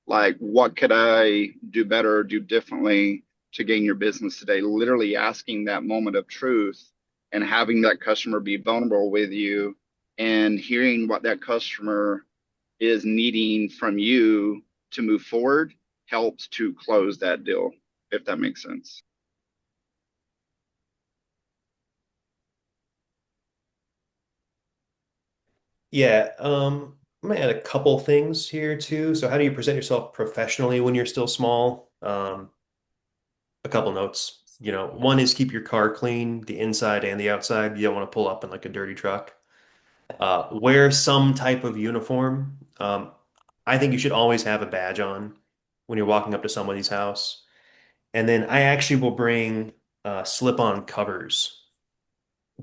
[SPEAKER 2] Like, what could I do better or do differently to gain your business today? Literally asking that moment of truth and having that customer be vulnerable with you, and hearing what that customer is needing from you to move forward helps to close that deal, if that makes sense.
[SPEAKER 1] Yeah, I'm gonna add a couple things here too. So how do you present yourself professionally when you're still small? A couple notes. One is keep your car clean, the inside and the outside. You don't want to pull up in like a dirty truck. Wear some type of uniform. I think you should always have a badge on when you're walking up to somebody's house. And then I actually will bring slip-on covers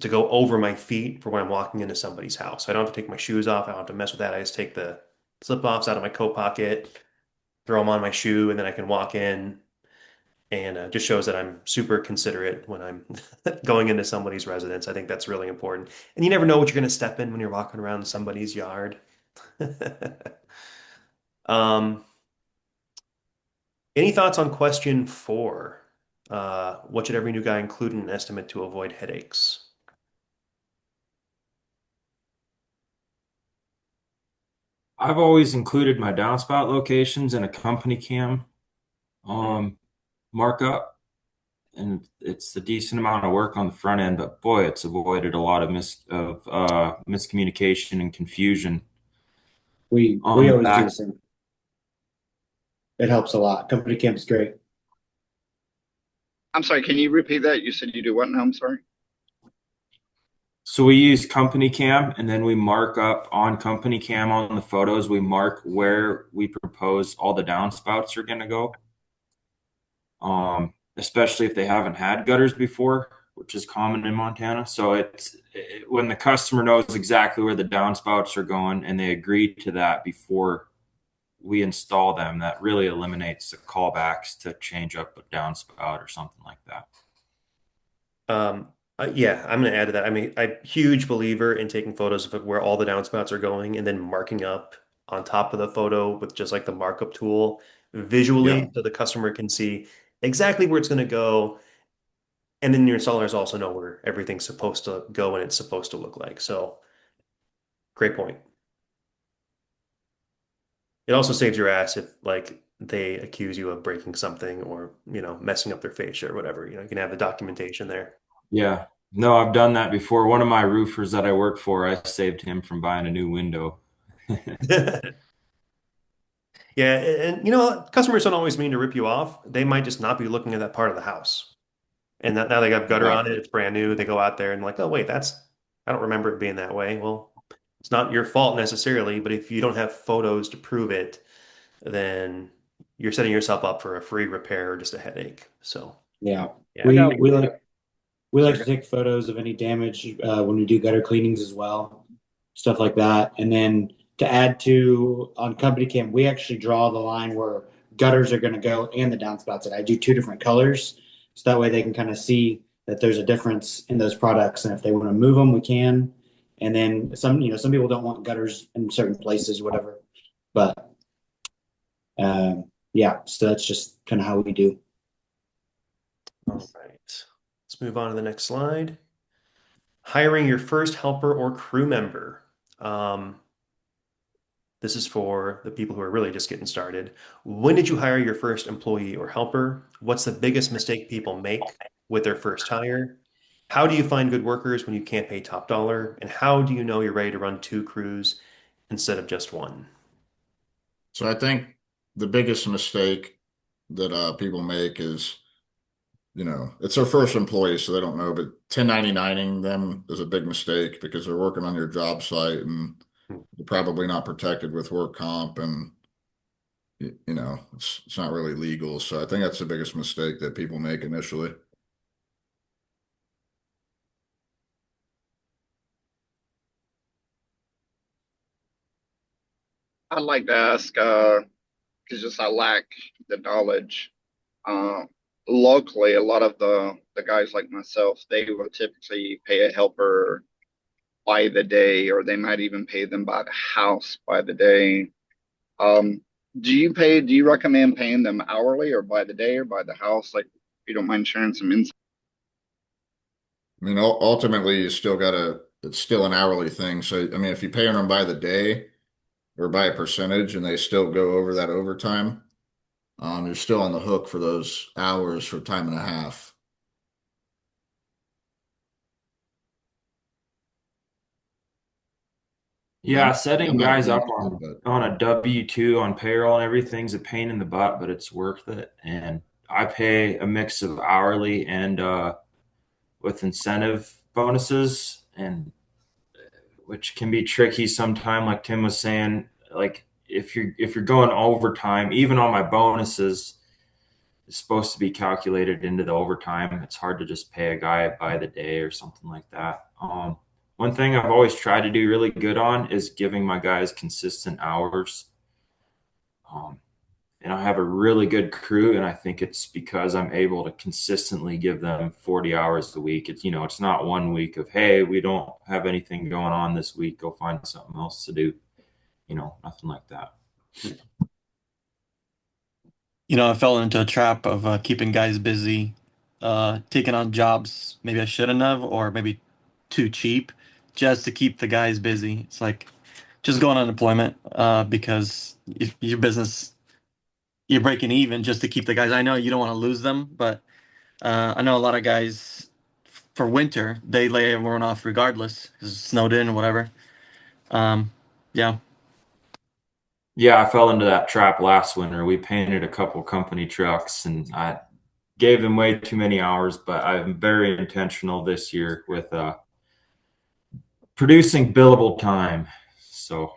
[SPEAKER 1] to go over my feet for when I'm walking into somebody's house. I don't have to take my shoes off. I don't have to mess with that. I just take the slip-offs out of my coat pocket, throw them on my shoe, and then I can walk in. And just shows that I'm super considerate when I'm going into somebody's residence. I think that's really important. And you never know what you're going to step in when you're walking around somebody's yard. Um, any thoughts on question 4? What should every new guy include in an estimate to avoid headaches?
[SPEAKER 7] I've always included my downspout locations in a company cam markup, and it's a decent amount of work on the front end, but boy, it's avoided a lot of miscommunication and confusion on
[SPEAKER 4] We
[SPEAKER 7] the
[SPEAKER 4] always do
[SPEAKER 7] back.
[SPEAKER 4] the same. It helps a lot. Company camp's great.
[SPEAKER 2] I'm sorry, can you repeat that? You said you do what now? I'm sorry.
[SPEAKER 7] So we use company cam, and then we mark up on company cam on the photos. We mark where we propose all the downspouts are going to go. Especially if they haven't had gutters before, which is common in Montana. So when the customer knows exactly where the downspouts are going and they agree to that before we install them, that really eliminates the callbacks to change up a downspout or something like that.
[SPEAKER 1] Yeah, I'm going to add to that. I mean, I'm a huge believer in taking photos of where all the downspouts are going and then marking up on top of the photo with just like the markup tool
[SPEAKER 5] Yeah.
[SPEAKER 1] visually so the customer can see exactly where it's going to go. And then your installers also know where everything's supposed to go and it's supposed to look like. So great point. It also saves your ass if like they accuse you of breaking something or, messing up their fascia or whatever. You can have the documentation there.
[SPEAKER 7] Yeah. No, I've done that before. One of my roofers that I work for, I saved him from buying a new window.
[SPEAKER 1] Yeah, and customers don't always mean to rip you off. They might just not be looking at that part of the house. And now they got gutter on it,
[SPEAKER 5] Exactly.
[SPEAKER 1] it's brand new. They go out there and like, oh wait, I don't remember it being that way. Well, it's not your fault necessarily, but if you don't have photos to prove it, then you're setting yourself up for a free repair or just a headache. So
[SPEAKER 4] Yeah.
[SPEAKER 1] yeah.
[SPEAKER 4] We like to
[SPEAKER 1] Sorry.
[SPEAKER 4] take photos of any damage when we do gutter cleanings as well, stuff like that. And then to add to on company cam, we actually draw the line where gutters are going to go and the downspouts. And I do two different colors, so that way they can kind of see that there's a difference in those products. And if they want to move them, we can. And then some people don't want gutters in certain places, whatever. But yeah, so that's just kind of how we do.
[SPEAKER 1] All right. Let's move on to the next slide. Hiring your first helper or crew member. Um, This is for the people who are really just getting started. When did you hire your first employee or helper? What's the biggest mistake people make with their first hire? How do you find good workers when you can't pay top dollar? And how do you know you're ready to run two crews instead of just one?
[SPEAKER 5] So I think the biggest mistake that people make is, it's their first employee, so they don't know, but 1099ing them is a big mistake because they're working on your job site and they're probably not protected with work comp and it's not really legal. So I think that's the biggest mistake that people make initially.
[SPEAKER 2] I'd like to ask, because just I lack the knowledge. Uh, Locally, a lot of the guys like myself, they will typically pay a helper by the day, or they might even pay them by the house by the day. Um, do you recommend paying them hourly or by the day or by the house? Like, if you don't mind sharing some insight.
[SPEAKER 5] I mean, ultimately, it's still an hourly thing. So, I mean, if you pay them by the day or by a percentage and they still go over that overtime, you're still on the hook for those hours for time and a half.
[SPEAKER 7] Yeah,
[SPEAKER 5] That
[SPEAKER 7] setting
[SPEAKER 5] might
[SPEAKER 7] guys
[SPEAKER 5] be
[SPEAKER 7] up
[SPEAKER 5] easy, but
[SPEAKER 7] on a W-2 on payroll and everything's a pain in the butt, but it's worth it. And I pay a mix of hourly and with incentive bonuses, and which can be tricky sometime. Like Tim was saying, like if you're going overtime, even on my bonuses, it's supposed to be calculated into the overtime. It's hard to just pay a guy by the day or something like that. One thing I've always tried to do really good on is giving my guys consistent hours. Um, and I have a really good crew, and I think it's because I'm able to consistently give them 40 hours a week. It's not one week of, hey, we don't have anything going on this week, go find something else to do. Nothing like that.
[SPEAKER 3] I fell into a trap of keeping guys busy, taking on jobs maybe I shouldn't have, or maybe too cheap, just to keep the guys busy. It's like just going on unemployment because if your business you're breaking even just to keep the guys. I know you don't want to lose them, but I know a lot of guys for winter they lay everyone off regardless because it's snowed in or whatever. Um, yeah.
[SPEAKER 7] Yeah, I fell into that trap last winter. We painted a couple company trucks and I gave them way too many hours, but I'm very intentional this year with producing billable time. So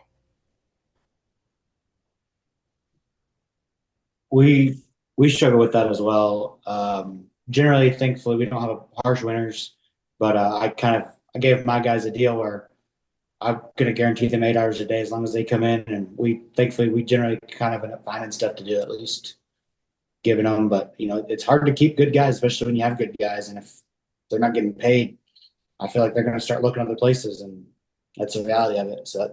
[SPEAKER 4] We we struggle with that as well. Generally, thankfully, we don't have harsh winters, but I gave my guys a deal where I'm going to guarantee them 8 hours a day as long as they come in, and we generally kind of end up finding stuff to do at least giving them. But it's hard to keep good guys, especially when you have good guys, and if they're not getting paid, I feel like they're going to start looking other places, and that's the reality of it. So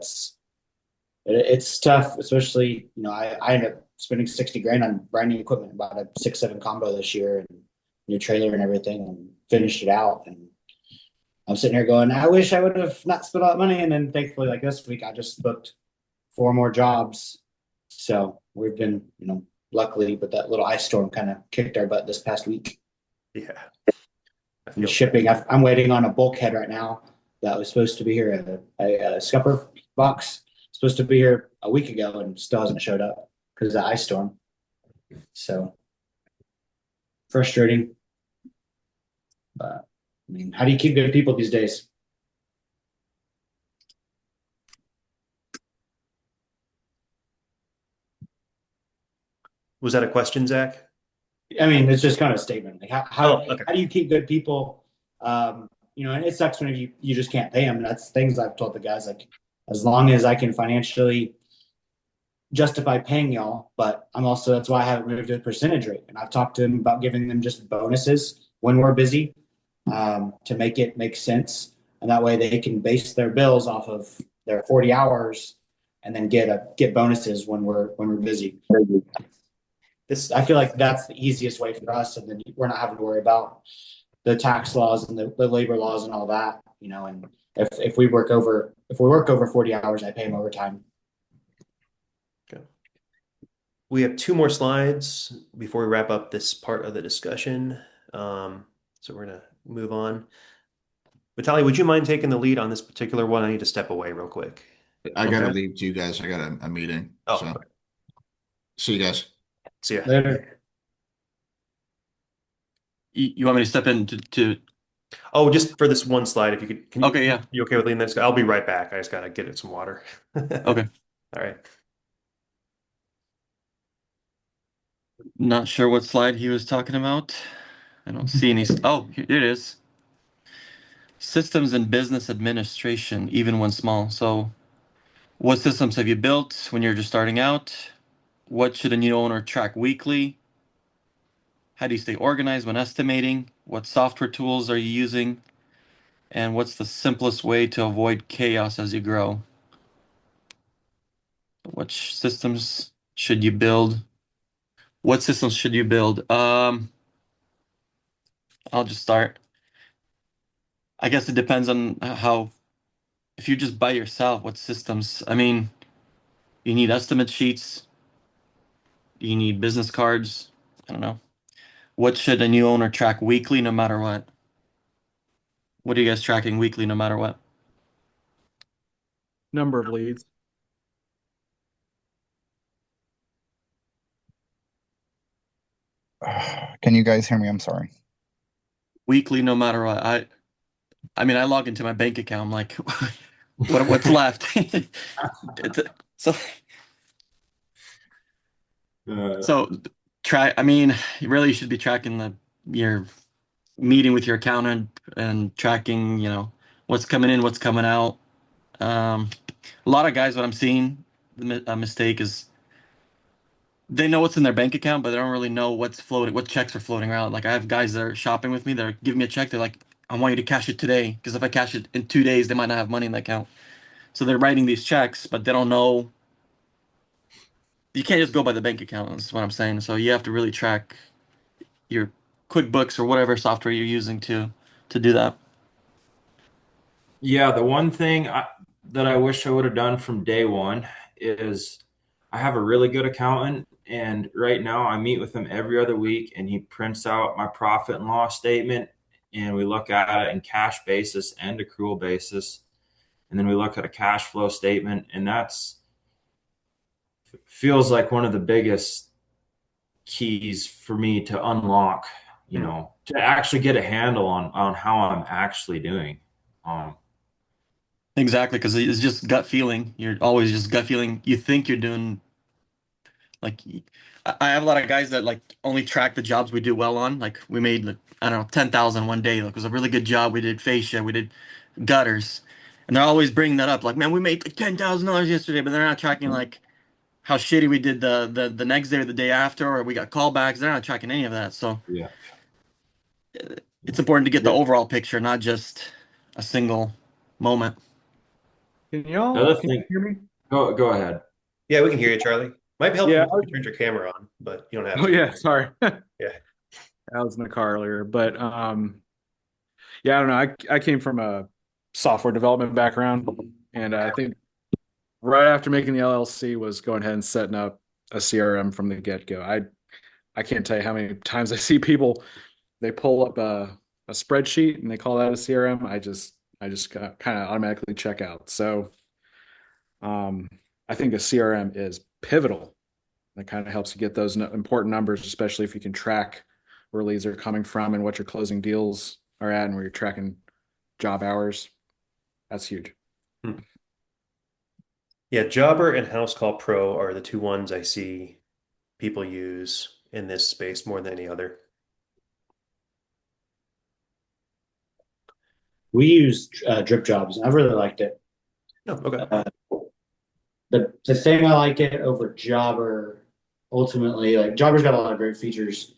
[SPEAKER 4] it's tough, especially, I ended up spending 60 grand on brand new equipment, bought a 6.7 combo this year and new trailer and everything, and finished it out. And I'm sitting here going, I wish I would have not spent all that money. And then thankfully, like this week, I just booked 4 more jobs. So we've been, luckily, but that little ice storm kind of kicked our butt this past week.
[SPEAKER 1] Yeah.
[SPEAKER 4] And shipping, I'm waiting on a bulkhead right now that was supposed to be here, a scupper box, supposed to be here a week ago and still hasn't showed up because of the ice storm. So frustrating. But I mean, how do you keep good people these days?
[SPEAKER 1] Was that a question, Zach?
[SPEAKER 4] I mean, it's just kind of a statement. Like
[SPEAKER 1] Okay.
[SPEAKER 4] how do you keep good people? And it sucks when you just can't pay them. That's things I've told the guys, like, as long as I can financially justify paying y'all, but that's why I haven't moved to a percentage rate. And I've talked to them about giving them just bonuses when we're busy, to make it make sense. And that way they can base their bills off of their 40 hours and then get bonuses when we're busy. I feel like that's the easiest way for us, and then we're not having to worry about the tax laws and the labor laws and all that, and if we work over 40 hours, I pay them overtime.
[SPEAKER 1] Okay. We have 2 more slides before we wrap up this part of the discussion. So we're gonna move on. Vitaly, would you mind taking the lead on this particular one? I need to step away real quick.
[SPEAKER 5] I gotta leave to you guys. I got a meeting.
[SPEAKER 1] Oh,
[SPEAKER 5] so
[SPEAKER 1] okay.
[SPEAKER 5] see you guys.
[SPEAKER 1] See ya.
[SPEAKER 4] Later.
[SPEAKER 3] You want me to step in to
[SPEAKER 1] Oh, just for this one slide, if you could,
[SPEAKER 3] Okay, yeah.
[SPEAKER 1] You okay with leaving this? I'll be right back. I just gotta get it some water.
[SPEAKER 3] Okay.
[SPEAKER 1] All right.
[SPEAKER 3] Not sure what slide he was talking about. I don't see any. Oh, here it is. Systems and business administration, even when small. So, what systems have you built when you're just starting out? What should a new owner track weekly? How do you stay organized when estimating? What software tools are you using? And what's the simplest way to avoid chaos as you grow? Which systems should you build? What systems should you build? I'll just start. I guess it depends on if you're just by yourself, what systems? I mean, you need estimate sheets. You need business cards. I don't know. What should a new owner track weekly no matter what? What are you guys tracking weekly no matter what?
[SPEAKER 8] Number of leads.
[SPEAKER 9] Can you guys hear me? I'm sorry.
[SPEAKER 3] Weekly no matter what. I mean, I log into my bank account. I'm like, what's left? So I mean, really you should be tracking your meeting with your accountant and tracking, what's coming in, what's coming out. A lot of guys, what I'm seeing, a mistake is they know what's in their bank account, but they don't really know what checks are floating around. Like I have guys that are shopping with me that are giving me a check. They're like, I want you to cash it today, because if I cash it in 2 days, they might not have money in the account. So they're writing these checks, but they don't know. You can't just go by the bank account. That's what I'm saying. So you have to really track your QuickBooks or whatever software you're using to do that.
[SPEAKER 7] Yeah, the one thing that I wish I would have done from day one is I have a really good accountant, and right now I meet with him every other week, and he prints out my profit and loss statement, and we look at it in cash basis and accrual basis, and then we look at a cash flow statement, and that's feels like one of the biggest keys for me to unlock, to actually get a handle on how I'm actually doing.
[SPEAKER 3] Exactly, because it's just gut feeling. You're always just gut feeling. You think you're doing, like, I have a lot of guys that like only track the jobs we do well on. Like we made, like, I don't know, 10,000 one day. Like it was a really good job. We did fascia, we did gutters, and they're always bringing that up. Like, man, we made like $10,000 yesterday, but they're not tracking like how shitty we did the next day or the day after, or we got callbacks. They're not tracking any of that. So
[SPEAKER 7] Yeah,
[SPEAKER 3] it's important to get the overall picture, not just a single moment.
[SPEAKER 6] Can y'all
[SPEAKER 7] Another
[SPEAKER 6] can you
[SPEAKER 7] thing,
[SPEAKER 6] hear me?
[SPEAKER 7] go ahead.
[SPEAKER 1] Yeah, we can hear you, Charlie. Might be helpful
[SPEAKER 6] Yeah.
[SPEAKER 1] if you turned your camera on, but you don't have
[SPEAKER 6] Oh
[SPEAKER 1] to.
[SPEAKER 6] yeah, sorry. I
[SPEAKER 1] Yeah.
[SPEAKER 6] was in the car earlier, but yeah, I don't know. I came from a software development background, and I think right after making the LLC was going ahead and setting up a CRM from the get-go. I can't tell you how many times I see people they pull up a spreadsheet and they call that a CRM. I just kind of automatically check out. So um, I think a CRM is pivotal. That kind of helps you get those important numbers, especially if you can track where leads are coming from and what your closing deals are at, and where you're tracking job hours. That's huge.
[SPEAKER 1] Hmm. Yeah, Jobber and House Call Pro are the two ones I see people use in this space more than any other.
[SPEAKER 4] We use drip jobs, and I really liked it.
[SPEAKER 1] Oh, okay.
[SPEAKER 4] The thing I like it over Jobber, ultimately, like Jobber's got a lot of great features,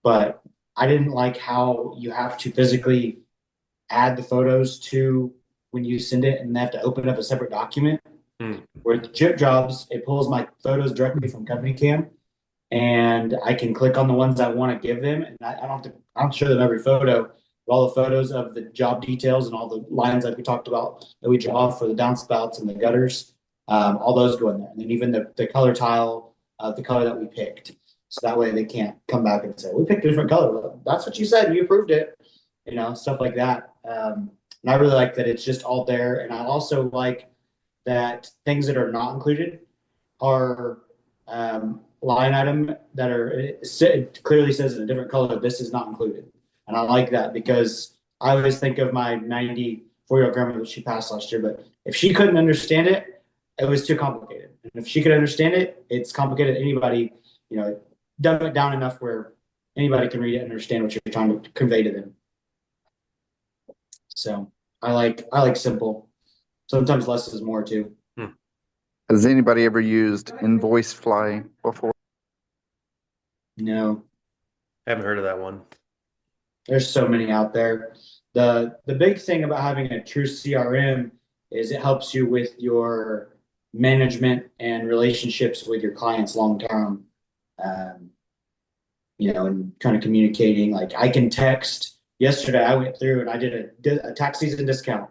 [SPEAKER 4] but I didn't like how you have to physically add the photos to when you send it, and they have to open up a separate document.
[SPEAKER 1] Hmm.
[SPEAKER 4] With drip jobs, it pulls my photos directly from Company Cam, and I can click on the ones I want to give them, and I don't have to. I don't show them every photo, but all the photos of the job details and all the lines that we talked about that we draw for the downspouts and the gutters, all those go in there, and then even the color tile, the color that we picked, so that way they can't come back and say we picked a different color. Well, that's what you said. You approved it, stuff like that. And I really like that it's just all there, and I also like that things that are not included are line item that are it clearly says in a different color this is not included, and I like that because I always think of my 94-year-old grandmother that she passed last year, but if she couldn't understand it, it was too complicated, and if she could understand it, it's complicated. Anybody, dumb it down enough where anybody can read it and understand what you're trying to convey to them. So I like simple. Sometimes less is more too.
[SPEAKER 9] Has anybody ever used Invoice Fly before?
[SPEAKER 4] No,
[SPEAKER 1] Haven't heard of that one.
[SPEAKER 4] there's so many out there. The big thing about having a true CRM is it helps you with your management and relationships with your clients long term. Um, and kind of communicating. Like I can text. Yesterday, I went through and I did a tax season discount,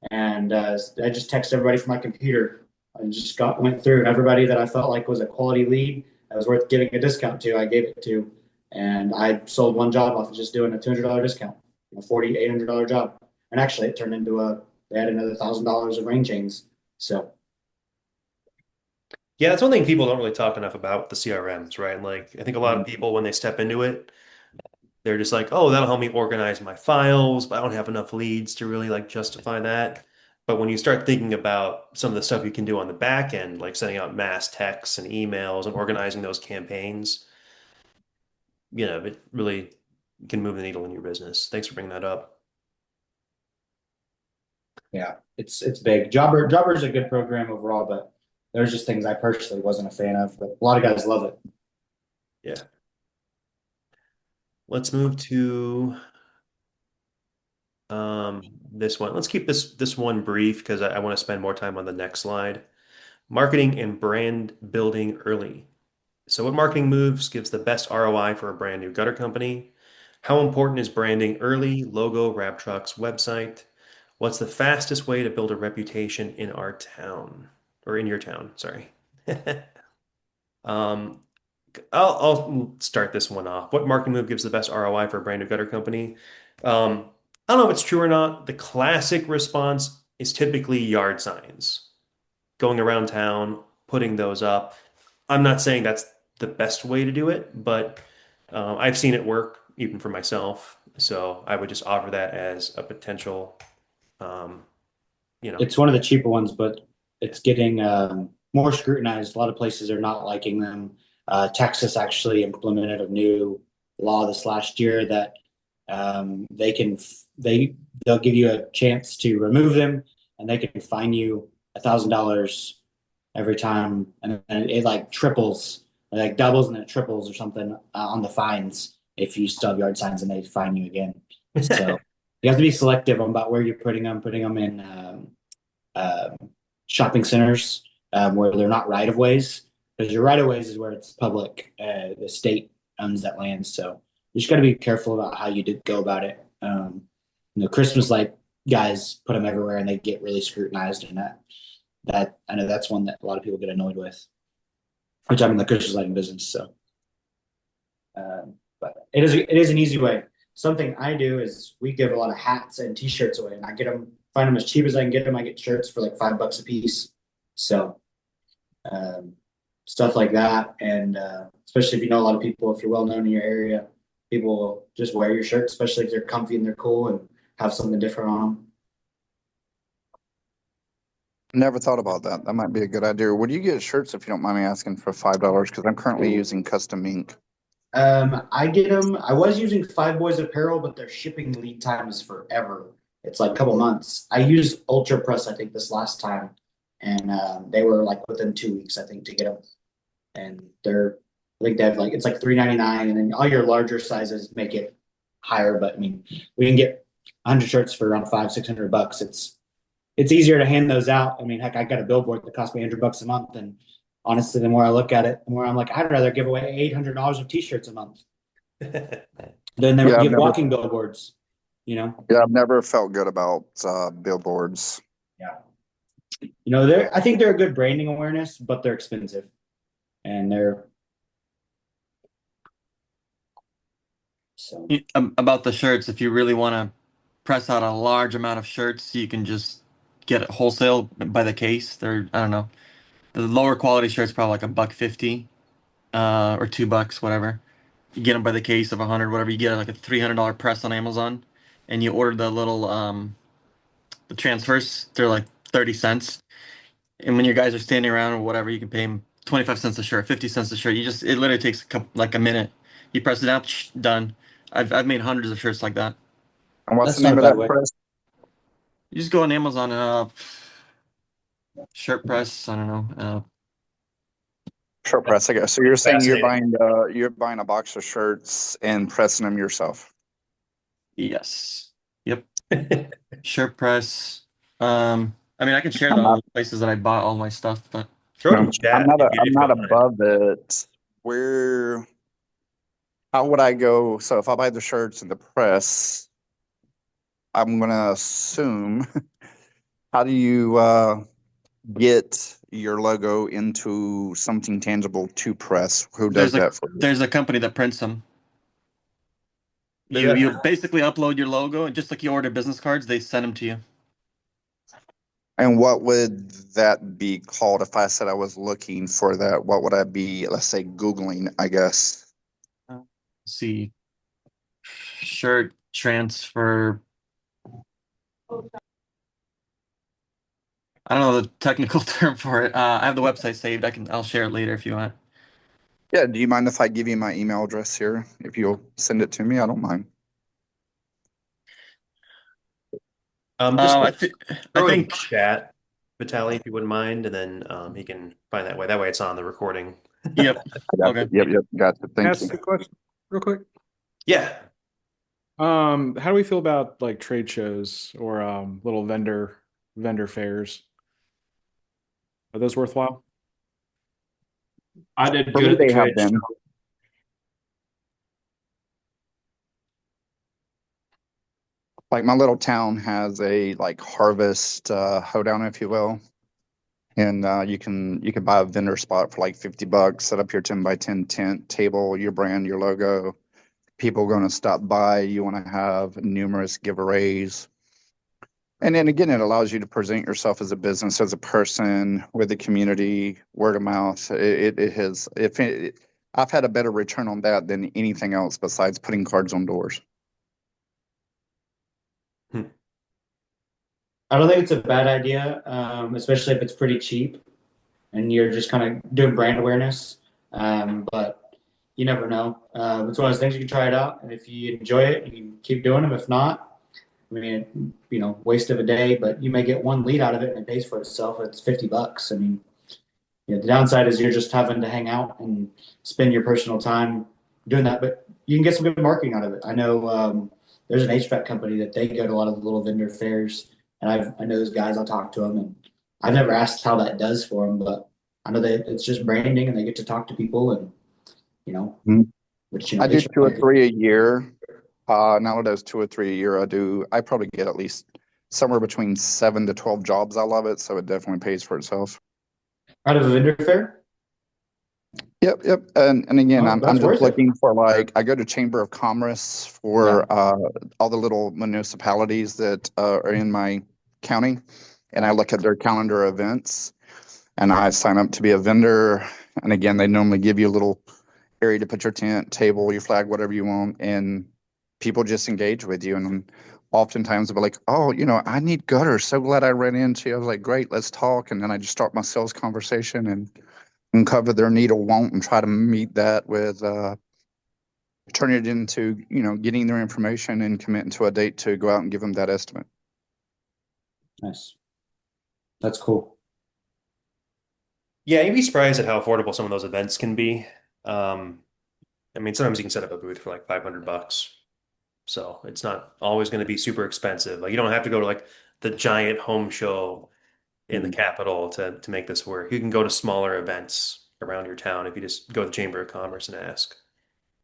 [SPEAKER 4] and I just texted everybody from my computer. I just went through and everybody that I felt like was a quality lead that was worth giving a discount to, I gave it to, and I sold one job off of just doing a $200 discount, a $4,800 job, and actually it turned into they had another $1,000 of rain chains. So
[SPEAKER 1] Yeah, that's one thing people don't really talk enough about the CRMs, right? Like, I think a lot of people, when they step into it, they're just like, oh, that'll help me organize my files, but I don't have enough leads to really like justify that. But when you start thinking about some of the stuff you can do on the back end, like sending out mass texts and emails and organizing those campaigns, it really can move the needle in your business. Thanks for bringing that up.
[SPEAKER 4] yeah, it's big. Jobber's a good program overall, but there's just things I personally wasn't a fan of, but a lot of guys love it.
[SPEAKER 1] Yeah. Let's move to this one. Let's keep this one brief because I want to spend more time on the next slide. Marketing and brand building early. So what marketing moves gives the best ROI for a brand new gutter company? How important is branding early? Logo, wrap trucks, website. What's the fastest way to build a reputation in our town or in your town? Sorry. Um, I'll start this one off. What marketing move gives the best ROI for a brand new gutter company? I don't know if it's true or not. The classic response is typically yard signs, going around town, putting those up. I'm not saying that's the best way to do it, but I've seen it work even for myself. So I would just offer that as a potential, um,
[SPEAKER 4] It's one of the cheaper ones, but it's getting more scrutinized. A lot of places are not liking them. Texas actually implemented a new law this last year that they'll give you a chance to remove them, and they can fine you $1,000 every time, and it like triples, like doubles and then it triples or something on the fines if you still have yard signs and they fine you again. So You have to be selective about where you're putting them in shopping centers where they're not right of ways, because your right of ways is where it's public. The state owns that land, so you just got to be careful about how you go about it. Christmas light guys put them everywhere, and they get really scrutinized, and that I know that's one that a lot of people get annoyed with. Which I'm in the Christmas lighting business, so. But it is an easy way. Something I do is we give a lot of hats and T-shirts away, and I find them as cheap as I can get them. I get shirts for like $5 a piece, so stuff like that. And especially if you know a lot of people, if you're well known in your area, people will just wear your shirt, especially if they're comfy and they're cool and have something different on them.
[SPEAKER 9] Never thought about that. That might be a good idea. Would you get shirts, if you don't mind me asking, for $5? Because I'm currently using custom ink.
[SPEAKER 4] I get them. I was using Five Boys Apparel, but their shipping lead time is forever. It's like a couple months. I used Ultra Press, I think, this last time, and they were like within 2 weeks, I think, to get them. And I think they have like it's like $3.99, and then all your larger sizes make it higher. But I mean, we can get 100 shirts for around $500-600. It's easier to hand those out. I mean, heck, I got a billboard that cost me $100 a month, and honestly, the more I look at it, the more I'm like, I'd rather give away $800 of T-shirts a month than they give walking billboards.
[SPEAKER 9] Yeah, I've never felt good about billboards.
[SPEAKER 4] Yeah, I think they're a good branding awareness, but they're expensive, and so.
[SPEAKER 3] About the shirts, if you really want to press out a large amount of shirts, you can just get it wholesale by the case. I don't know. The lower quality shirts probably like $1.50, or $2, whatever. You get them by the case of 100, whatever. You get like a $300 press on Amazon, and you order the little the transfers. They're like 30 cents. And when your guys are standing around or whatever, you can pay them 25 cents a shirt, 50 cents a shirt. It literally takes like a minute. You press it out, done. I've made hundreds of shirts like that.
[SPEAKER 9] And what's
[SPEAKER 4] That's
[SPEAKER 9] the name
[SPEAKER 4] not
[SPEAKER 9] of
[SPEAKER 4] a bad
[SPEAKER 9] that
[SPEAKER 4] way.
[SPEAKER 9] press?
[SPEAKER 3] You just go on Amazon, shirt press. I don't know.
[SPEAKER 9] Shirt press. I guess. So you're saying you're buying a box of shirts and pressing them yourself?
[SPEAKER 3] Yes. Yep. Shirt press. I mean, I can share the places that I bought all my stuff, but
[SPEAKER 1] Throw it in the chat.
[SPEAKER 9] I'm not above it. How would I go? So if I buy the shirts and the press, I'm gonna assume. How do you get your logo into something tangible to press? Who does that for you?
[SPEAKER 3] There's a company that prints them.
[SPEAKER 1] Yeah.
[SPEAKER 3] You basically upload your logo, and just like you order business cards, they send them to you.
[SPEAKER 9] And what would that be called if I said I was looking for that? What would I be, let's say, Googling, I guess?
[SPEAKER 3] Let's see. Shirt transfer. I don't know the technical term for it. I have the website saved. I'll share it later if you want.
[SPEAKER 9] Yeah, do you mind if I give you my email address here? If you'll send it to me, I don't mind.
[SPEAKER 3] I think
[SPEAKER 1] chat, Vitaly, if you wouldn't mind, and then he can find that way. That way, it's on the recording.
[SPEAKER 3] Yep.
[SPEAKER 9] Okay. Yep. Got it. Thank
[SPEAKER 8] Ask
[SPEAKER 9] you.
[SPEAKER 8] a question real quick.
[SPEAKER 1] Yeah.
[SPEAKER 8] How do we feel about like trade shows or little vendor fairs? Are those worthwhile?
[SPEAKER 7] I did
[SPEAKER 9] For
[SPEAKER 7] good
[SPEAKER 9] me,
[SPEAKER 7] at the
[SPEAKER 9] they have
[SPEAKER 7] trade
[SPEAKER 9] been.
[SPEAKER 7] show.
[SPEAKER 9] Like my little town has a harvest hoedown, if you will. And you can buy a vendor spot for like $50, set up your 10 by 10 tent, table, your brand, your logo. People going to stop by. You want to have numerous giveaways. And then again, it allows you to present yourself as a business, as a person, with the community, word of mouth. I've had a better return on that than anything else besides putting cards on doors.
[SPEAKER 4] I don't think it's a bad idea, especially if it's pretty cheap and you're just kind of doing brand awareness. But you never know. It's one of those things you can try it out, and if you enjoy it, you can keep doing them. If not, I mean, waste of a day, but you may get one lead out of it and it pays for itself. It's $50. I mean, the downside is you're just having to hang out and spend your personal time doing that, but you can get some good marketing out of it. I know there's an HVAC company that they go to a lot of the little vendor fairs, and I know those guys. I'll talk to them, and I've never asked how that does for them, but I know that it's just branding, and they get to talk to people, and you know,
[SPEAKER 9] Mhm.
[SPEAKER 4] which
[SPEAKER 9] I do
[SPEAKER 4] HVAC
[SPEAKER 9] 2 or 3 a year. Nowadays, 2 or 3 a year. I probably get at least somewhere between 7 to 12 jobs. I love it, so it definitely pays for itself.
[SPEAKER 4] out of a vendor fair.
[SPEAKER 9] Yep, yep. And again,
[SPEAKER 4] Oh,
[SPEAKER 9] I'm
[SPEAKER 4] that's
[SPEAKER 9] just
[SPEAKER 4] worth it.
[SPEAKER 9] looking for like I go to Chamber of Commerce for all the little municipalities that are in my county, and I look at their calendar events, and I sign up to be a vendor. And again, they normally give you a little area to put your tent, table, your flag, whatever you want, and people just engage with you. And oftentimes they'll be like, "Oh, I need gutters. So glad I ran into you." I was like, "Great, let's talk." And then I just start my sales conversation and uncover their need or want and try to meet that with turn it into getting their information and committing to a date to go out and give them that estimate.
[SPEAKER 4] Nice. That's cool.
[SPEAKER 1] Yeah, you'd be surprised at how affordable some of those events can be. I mean, sometimes you can set up a booth for like $500. So it's not always going to be super expensive. Like you don't have to go to like the giant home show in the capital to make this work. You can go to smaller events around your town if you just go to the Chamber of Commerce and ask.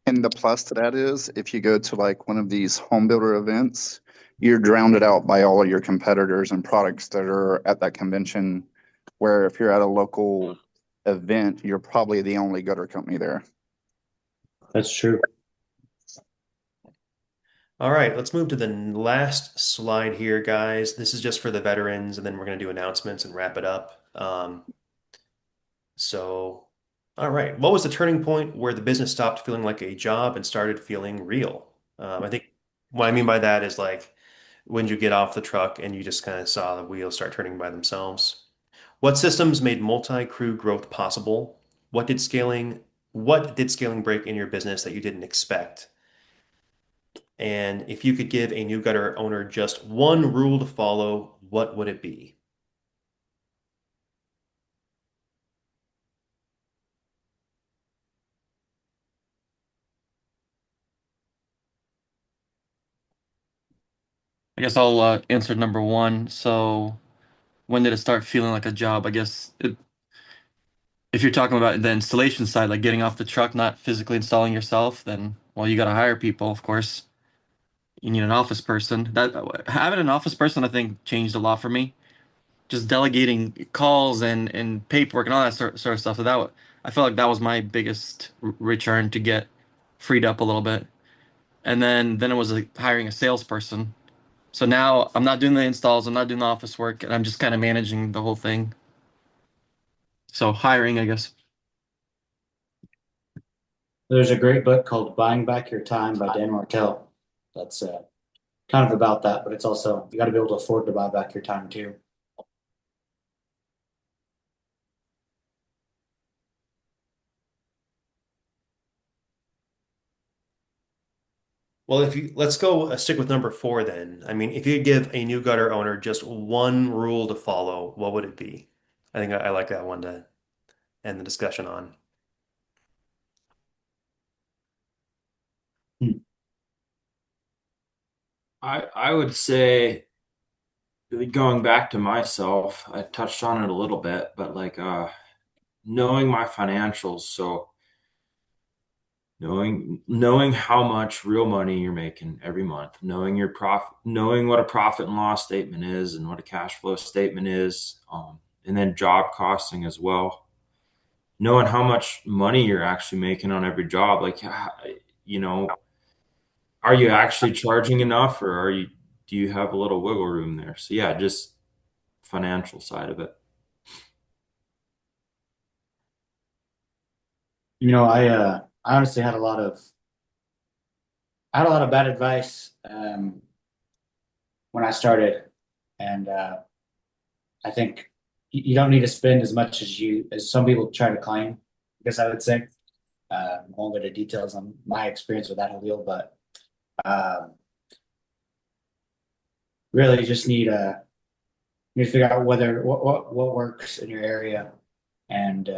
[SPEAKER 9] And the plus to that is if you go to like one of these home builder events, you're drowned out by all of your competitors and products that are at that convention. Where if you're at a local event, you're probably the only gutter company there.
[SPEAKER 4] That's true.
[SPEAKER 1] All right, let's move to the last slide here, guys. This is just for the veterans, and then we're going to do announcements and wrap it up. All right. What was the turning point where the business stopped feeling like a job and started feeling real? I think what I mean by that is like when you get off the truck and you just kind of saw the wheels start turning by themselves. What systems made multi-crew growth possible? What did scaling break in your business that you didn't expect? And if you could give a new gutter owner just one rule to follow, what would it be?
[SPEAKER 3] I guess I'll answer number one. So when did it start feeling like a job? I guess if you're talking about the installation side, like getting off the truck, not physically installing yourself, then well, you got to hire people, of course. You need an office person. That having an office person, I think, changed a lot for me. Just delegating calls and paperwork and all that sort of stuff. So I felt like that was my biggest return to get freed up a little bit. And then it was like hiring a salesperson. So now I'm not doing the installs, I'm not doing the office work, and I'm just kind of managing the whole thing. So hiring, I guess.
[SPEAKER 4] There's a great book called Buying Back Your Time by Dan Martell. That's kind of about that, but it's also you got to be able to afford to buy back your time too.
[SPEAKER 1] Well, let's go stick with number four then. I mean, if you give a new gutter owner just one rule to follow, what would it be? I think I like that one to end the discussion on.
[SPEAKER 7] I would say going back to myself, I touched on it a little bit, but like knowing my financials, so knowing how much real money you're making every month, knowing your profit, knowing what a profit and loss statement is and what a cash flow statement is, and then job costing as well. Knowing how much money you're actually making on every job, like you know, are you actually charging enough, or do you have a little wiggle room there? So yeah, just financial side of it.
[SPEAKER 4] I honestly had a lot of bad advice when I started, and I think you don't need to spend as much as some people try to claim. I guess I would say. I won't go into details on my experience with that whole deal, but um, really just need to figure out whether what works in your area, and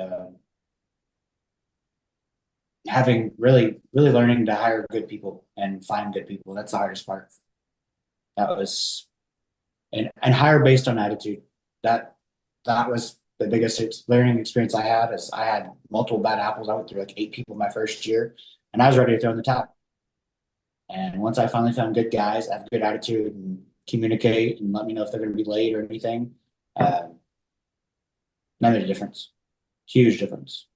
[SPEAKER 4] having really learning to hire good people and find good people. That's the hardest part. That was and hire based on attitude. That that was the biggest learning experience I had. Is I had multiple bad apples. I went through like 8 people my first year, and I was ready to throw in the towel. And once I finally found good guys, that have good attitude and communicate and let me know if they're going to be late or anything, that made a difference, huge difference.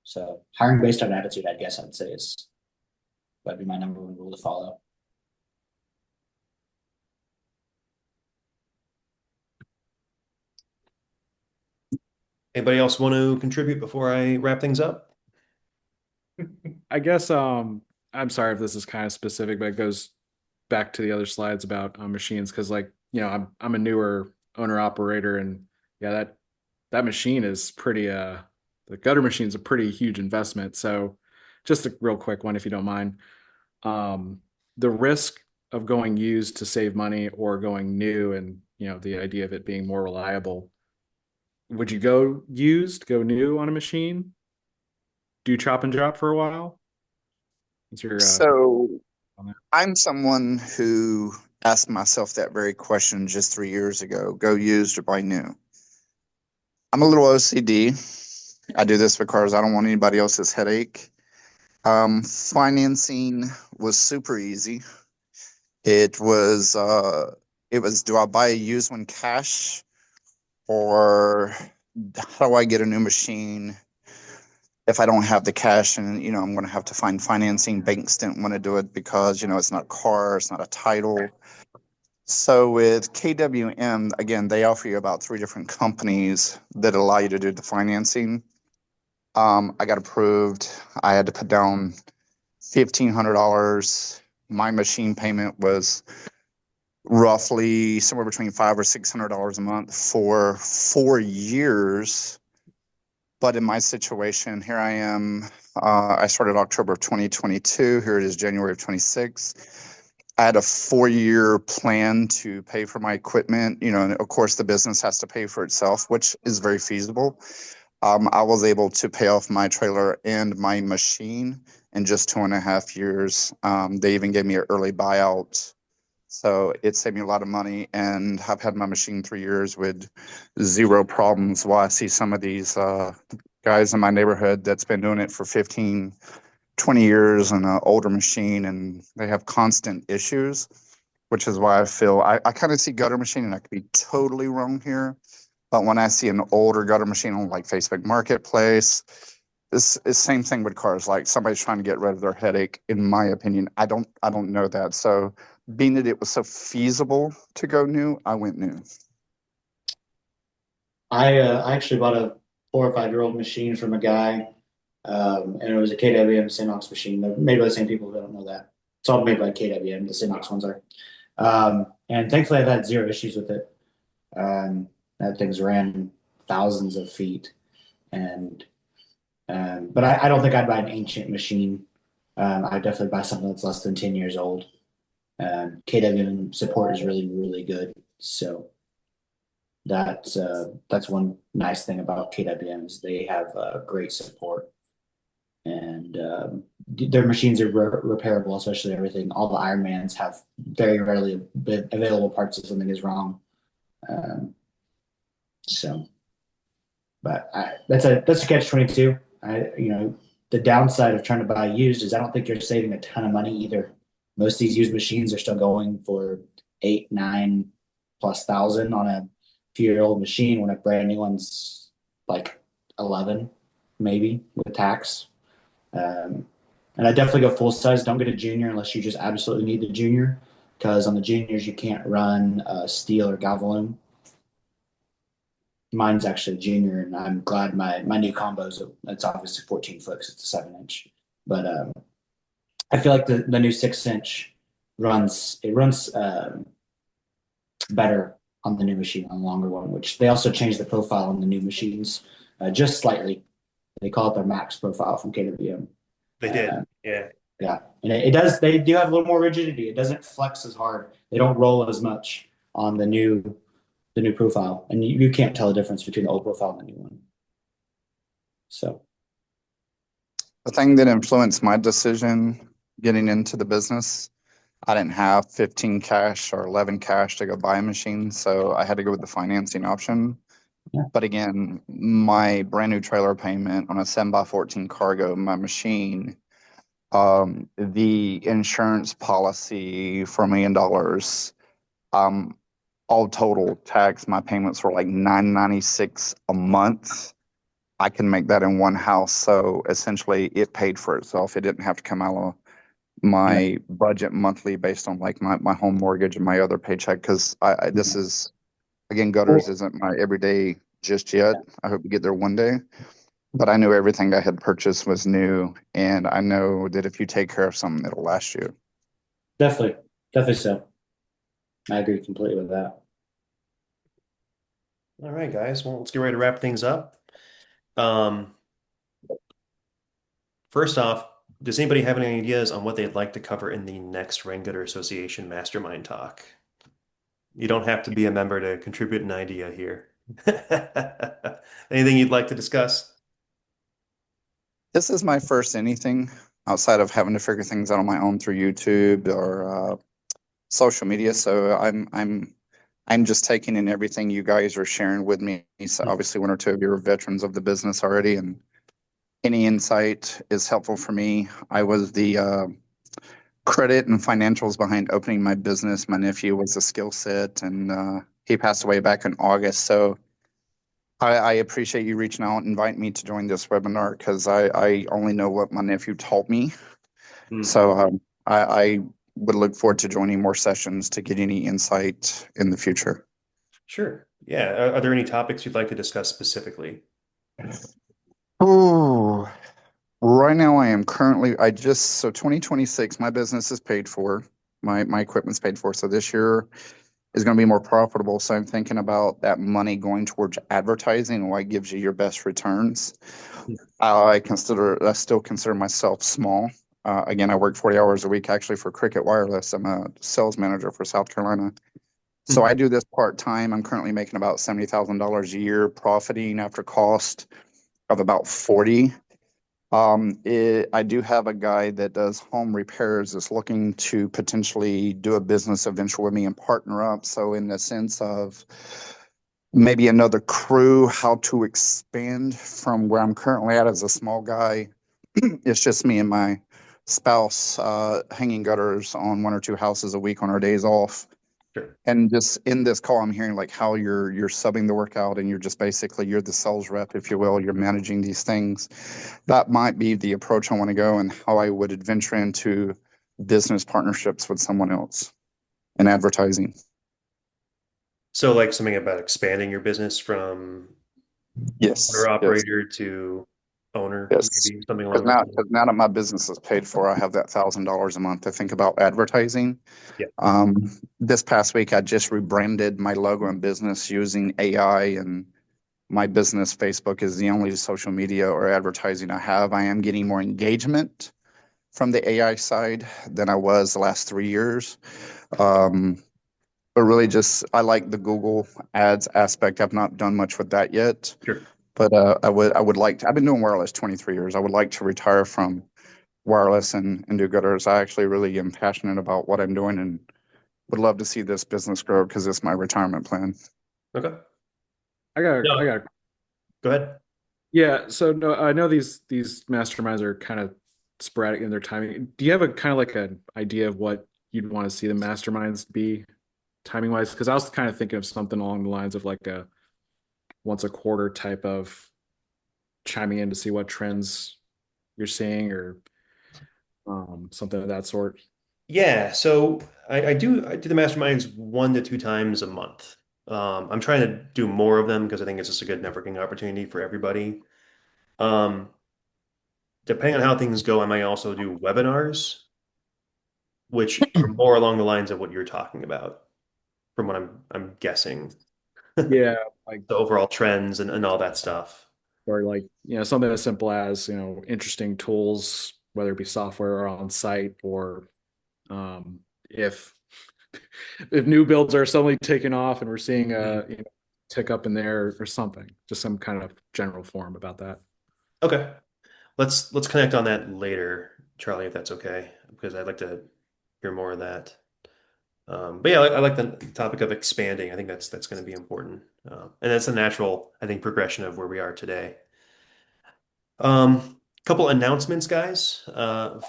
[SPEAKER 4] So hiring based on attitude, I guess I'd say is that'd be my number one rule to follow.
[SPEAKER 1] Anybody else want to contribute before I wrap things up?
[SPEAKER 8] I guess I'm sorry if this is kind of specific, but it goes back to the other slides about machines because like I'm a newer owner operator and yeah that machine is pretty the gutter machine's a pretty huge investment. So just a real quick one if you don't mind. The risk of going used to save money or going new and the idea of it being more reliable. Would you go used, go new on a machine? Do chop and drop for a while? What's your
[SPEAKER 9] So
[SPEAKER 8] on that?
[SPEAKER 9] I'm someone who asked myself that very question just 3 years ago, go used or buy new. I'm a little OCD. I do this because I don't want anybody else's headache. Financing was super easy. It was do I buy a used one cash or how do I get a new machine if I don't have the cash and I'm going to have to find financing. Banks didn't want to do it because it's not a car, it's not a title. So with KWM, again, they offer you about 3 different companies that allow you to do the financing. I got approved. I had to put down $1,500. My machine payment was roughly somewhere between $500 or $600 a month for 4 years. But in my situation, here I am. I started October of 2022. Here it is January of 26. I had a 4-year plan to pay for my equipment. And of course, the business has to pay for itself, which is very feasible. I was able to pay off my trailer and my machine in just 2.5 years. They even gave me an early buyout. So it saved me a lot of money. And I've had my machine 3 years with 0 problems. While I see some of these guys in my neighborhood that's been doing it for 15, 20 years on an older machine, and they have constant issues, which is why I feel I kind of see gutter machine, and I could be totally wrong here. But when I see an older gutter machine on like Facebook Marketplace, this is same thing with cars. Like somebody's trying to get rid of their headache. In my opinion, I don't know that. So being that it was so feasible to go new, I went new.
[SPEAKER 4] I actually bought a 4 or 5 year old machine from a guy, and it was a KWM Synox machine. They're made by the same people who don't know that. It's all made by KWM. The Synox ones are, and thankfully I've had 0 issues with it. That thing's ran thousands of feet, and but I don't think I'd buy an ancient machine. I'd definitely buy something that's less than 10 years old. KWM support is really good. So that's one nice thing about KWM is they have great support, and their machines are repairable, especially everything. All the Ironmans have very rarely available parts if something is wrong. So, but that's a catch-22. The downside of trying to buy used is I don't think you're saving a ton of money either. Most of these used machines are still going for 8, 9 plus thousand on a few-year-old machine when a brand new one's like 11, maybe with tax. And I definitely go full size. Don't get a junior unless you just absolutely need the junior, because on the juniors you can't run steel or galvalume. Mine's actually junior, and I'm glad my new combo's it's obviously 14 foot because it's a 7-inch. But I feel like the new 6-inch runs better on the new machine, on the longer one, which they also changed the profile on the new machines just slightly. They call it their max profile from KWM.
[SPEAKER 1] They did, yeah.
[SPEAKER 4] Yeah, and it does. They do have a little more rigidity. It doesn't flex as hard. They don't roll as much on the new profile, and you can't tell the difference between the old profile and the new one. So,
[SPEAKER 9] The thing that influenced my decision getting into the business, I didn't have 15 cash or 11 cash to go buy a machine, so I had to go with the financing option.
[SPEAKER 4] Yeah.
[SPEAKER 9] But again, my brand new trailer payment on a 7x14 cargo, my machine, the insurance policy for $1 million, all total tax, my payments were like $996 a month. I can make that in one house, so essentially it paid for itself. It didn't have to come out of my budget monthly based on like my home mortgage and my other paycheck, because this is, again, gutters isn't my everyday just yet. I hope to get there one day. But I knew everything I had purchased was new, and I know that if you take care of something, it'll last you.
[SPEAKER 4] Definitely, definitely so. I agree completely with that.
[SPEAKER 1] All right, guys. Well, let's get ready to wrap things up. First off, does anybody have any ideas on what they'd like to cover in the next Rain Gutter Association Mastermind talk? You don't have to be a member to contribute an idea here. Anything you'd like to discuss?
[SPEAKER 9] This is my first anything outside of having to figure things out on my own through YouTube or social media. So I'm just taking in everything you guys are sharing with me. So obviously, one or two of you are veterans of the business already, and any insight is helpful for me. I was the credit and financials behind opening my business. My nephew was a skill set, and he passed away back in August. So I appreciate you reaching out and inviting me to join this webinar, because I only know what my nephew taught me. So I would look forward to joining more sessions to get any insight in the future.
[SPEAKER 1] Sure. Yeah. Are there any topics you'd like to discuss specifically?
[SPEAKER 9] Oh, right now I am currently, so 2026, my business is paid for. My equipment's paid for. So this year is going to be more profitable. So I'm thinking about that money going towards advertising and what gives you your best returns. I still consider myself small. Again, I work 40 hours a week actually for Cricket Wireless. I'm a sales manager for South Carolina. So I do this part-time. I'm currently making about $70,000 a year, profiting after cost of about 40. I do have a guy that does home repairs that's looking to potentially do a business venture with me and partner up. So in the sense of maybe another crew, how to expand from where I'm currently at as a small guy. It's just me and my spouse hanging gutters on one or two houses a week on our days off.
[SPEAKER 1] Sure.
[SPEAKER 9] And just in this call, I'm hearing like how you're subbing the workout, and you're just basically, you're the sales rep, if you will. You're managing these things. That might be the approach I want to go, and how I would adventure into business partnerships with someone else in advertising.
[SPEAKER 1] So like something about expanding your business from
[SPEAKER 9] Yes.
[SPEAKER 1] owner operator to owner,
[SPEAKER 9] Yes.
[SPEAKER 1] maybe something
[SPEAKER 9] Because
[SPEAKER 1] along those lines.
[SPEAKER 9] now that my business is paid for, I have that $1,000 a month to think about advertising.
[SPEAKER 1] Yeah.
[SPEAKER 9] This past week, I just rebranded my logo and business using AI, and my business Facebook is the only social media or advertising I have. I am getting more engagement from the AI side than I was the last 3 years. But really just, I like the Google ads aspect. I've not done much with that yet.
[SPEAKER 1] Sure.
[SPEAKER 9] But I would like to, I've been doing wireless 23 years. I would like to retire from wireless and do gutters. I actually really am passionate about what I'm doing, and would love to see this business grow, because it's my retirement plan.
[SPEAKER 1] Okay.
[SPEAKER 8] I got
[SPEAKER 1] Go ahead.
[SPEAKER 8] Yeah, so no, I know these masterminds are kind of sporadic in their timing. Do you have a kind of like an idea of what you'd want to see the masterminds be timing wise? Because I was kind of thinking of something along the lines of like a once a quarter type of chiming in to see what trends you're seeing, or something of that sort.
[SPEAKER 1] Yeah, so I do the masterminds 1 to 2 times a month. I'm trying to do more of them because I think it's just a good networking opportunity for everybody. Um, Depending on how things go, I might also do webinars, which are more along the lines of what you're talking about, from what I'm guessing.
[SPEAKER 8] Yeah, like
[SPEAKER 1] The overall trends and all that stuff.
[SPEAKER 8] or like something as simple as interesting tools, whether it be software or on site, or if new builds are suddenly taking off and we're seeing a tick up in there or something, just some kind of general form about that.
[SPEAKER 1] Okay. let's connect on that later, Charlie, if that's okay, because I'd like to hear more of that. But yeah, I like the topic of expanding. I think that's going to be important, and that's a natural, I think, progression of where we are today. Couple announcements, guys,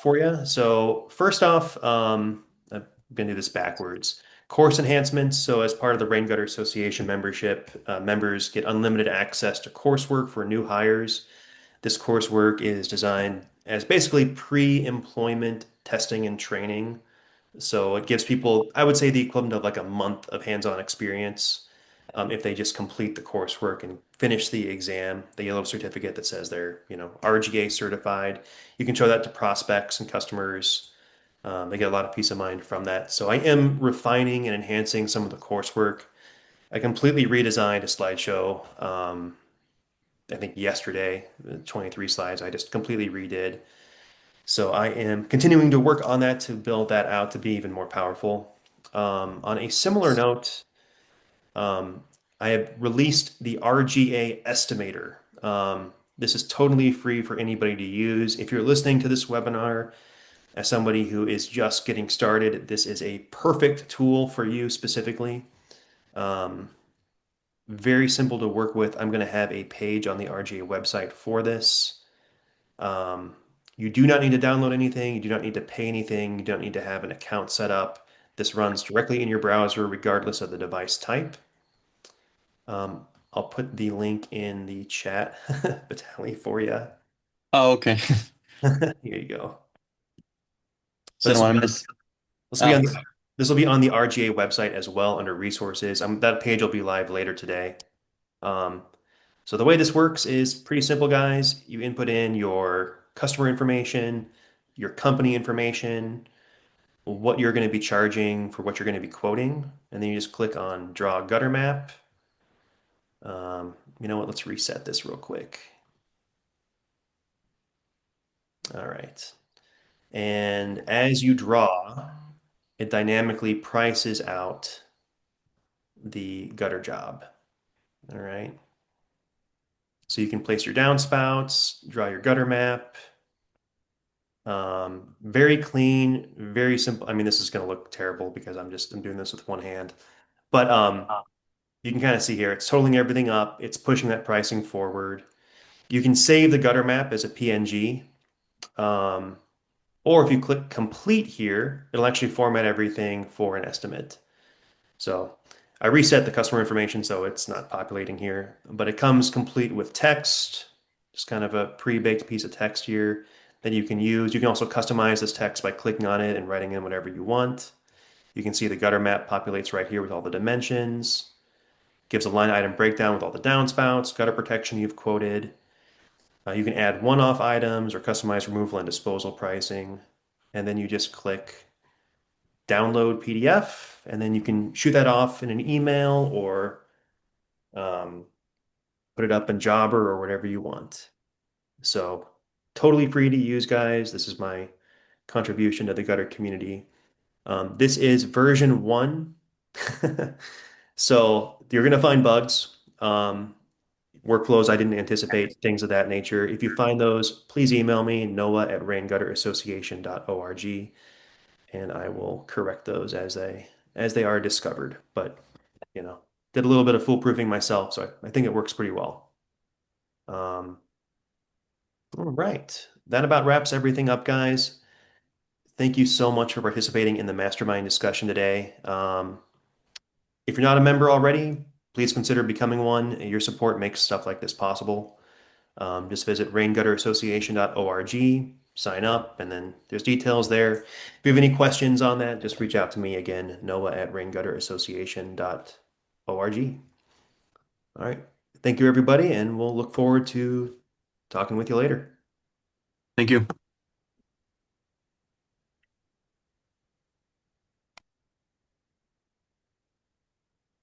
[SPEAKER 1] for you. So first off, I'm going to do this backwards. Course enhancements. So as part of the Rain Gutter Association membership, members get unlimited access to coursework for new hires. This coursework is designed as basically pre-employment testing and training. So it gives people, I would say, the equivalent of like a month of hands-on experience. If they just complete the coursework and finish the exam, the yellow certificate that says they're, RGA certified. You can show that to prospects and customers. They get a lot of peace of mind from that. So I am refining and enhancing some of the coursework. I completely redesigned a slideshow. I think yesterday, the 23 slides, I just completely redid. So I am continuing to work on that to build that out to be even more powerful. On a similar note, um, I have released the RGA estimator. This is totally free for anybody to use. If you're listening to this webinar as somebody who is just getting started, this is a perfect tool for you specifically. Um, Very simple to work with. I'm going to have a page on the RGA website for this. Um, you do not need to download anything. You do not need to pay anything. You don't need to have an account set up. This runs directly in your browser, regardless of the device type. I'll put the link in the chat, Vitaly, for you.
[SPEAKER 3] Oh, okay.
[SPEAKER 1] Here you go.
[SPEAKER 3] So I don't want to miss.
[SPEAKER 1] This will be
[SPEAKER 3] Oh,
[SPEAKER 1] on this will be on the RGA website as well under resources. That page will be live later today. Um, so the way this works is pretty simple, guys. You input in your customer information, your company information, what you're going to be charging for what you're going to be quoting, and then you just click on Draw Gutter Map. You know what? Let's reset this real quick. All right. And as you draw, it dynamically prices out the gutter job. All right. So you can place your downspouts, draw your gutter map. Very clean, very simple. I mean, this is going to look terrible because I'm doing this with one hand. But you can kind of see here, it's totaling everything up. It's pushing that pricing forward. You can save the gutter map as a PNG. Or if you click complete here, it'll actually format everything for an estimate. So I reset the customer information so it's not populating here, but it comes complete with text, just kind of a pre-baked piece of text here that you can use. You can also customize this text by clicking on it and writing in whatever you want. You can see the gutter map populates right here with all the dimensions, gives a line item breakdown with all the downspouts, gutter protection you've quoted. You can add one-off items or customize removal and disposal pricing. And then you just click download PDF, and then you can shoot that off in an email or put it up in Jobber or whatever you want. So totally free to use, guys. This is my contribution to the gutter community. This is version 1. So you're going to find bugs, workflows I didn't anticipate, things of that nature. If you find those, please email me, noah@rainguterassociation.org, and I will correct those as they are discovered. But did a little bit of foolproofing myself, so I think it works pretty well. All right, that about wraps everything up, guys. Thank you so much for participating in the Mastermind discussion today. If you're not a member already, please consider becoming one. Your support makes stuff like this possible. Just visit raingutterassociation.org, sign up, and then there's details there. If you have any questions on that, just reach out to me again, noah@raingutterassociation.org. All right. Thank you, everybody, and we'll look forward to talking with you later.
[SPEAKER 3] thank you.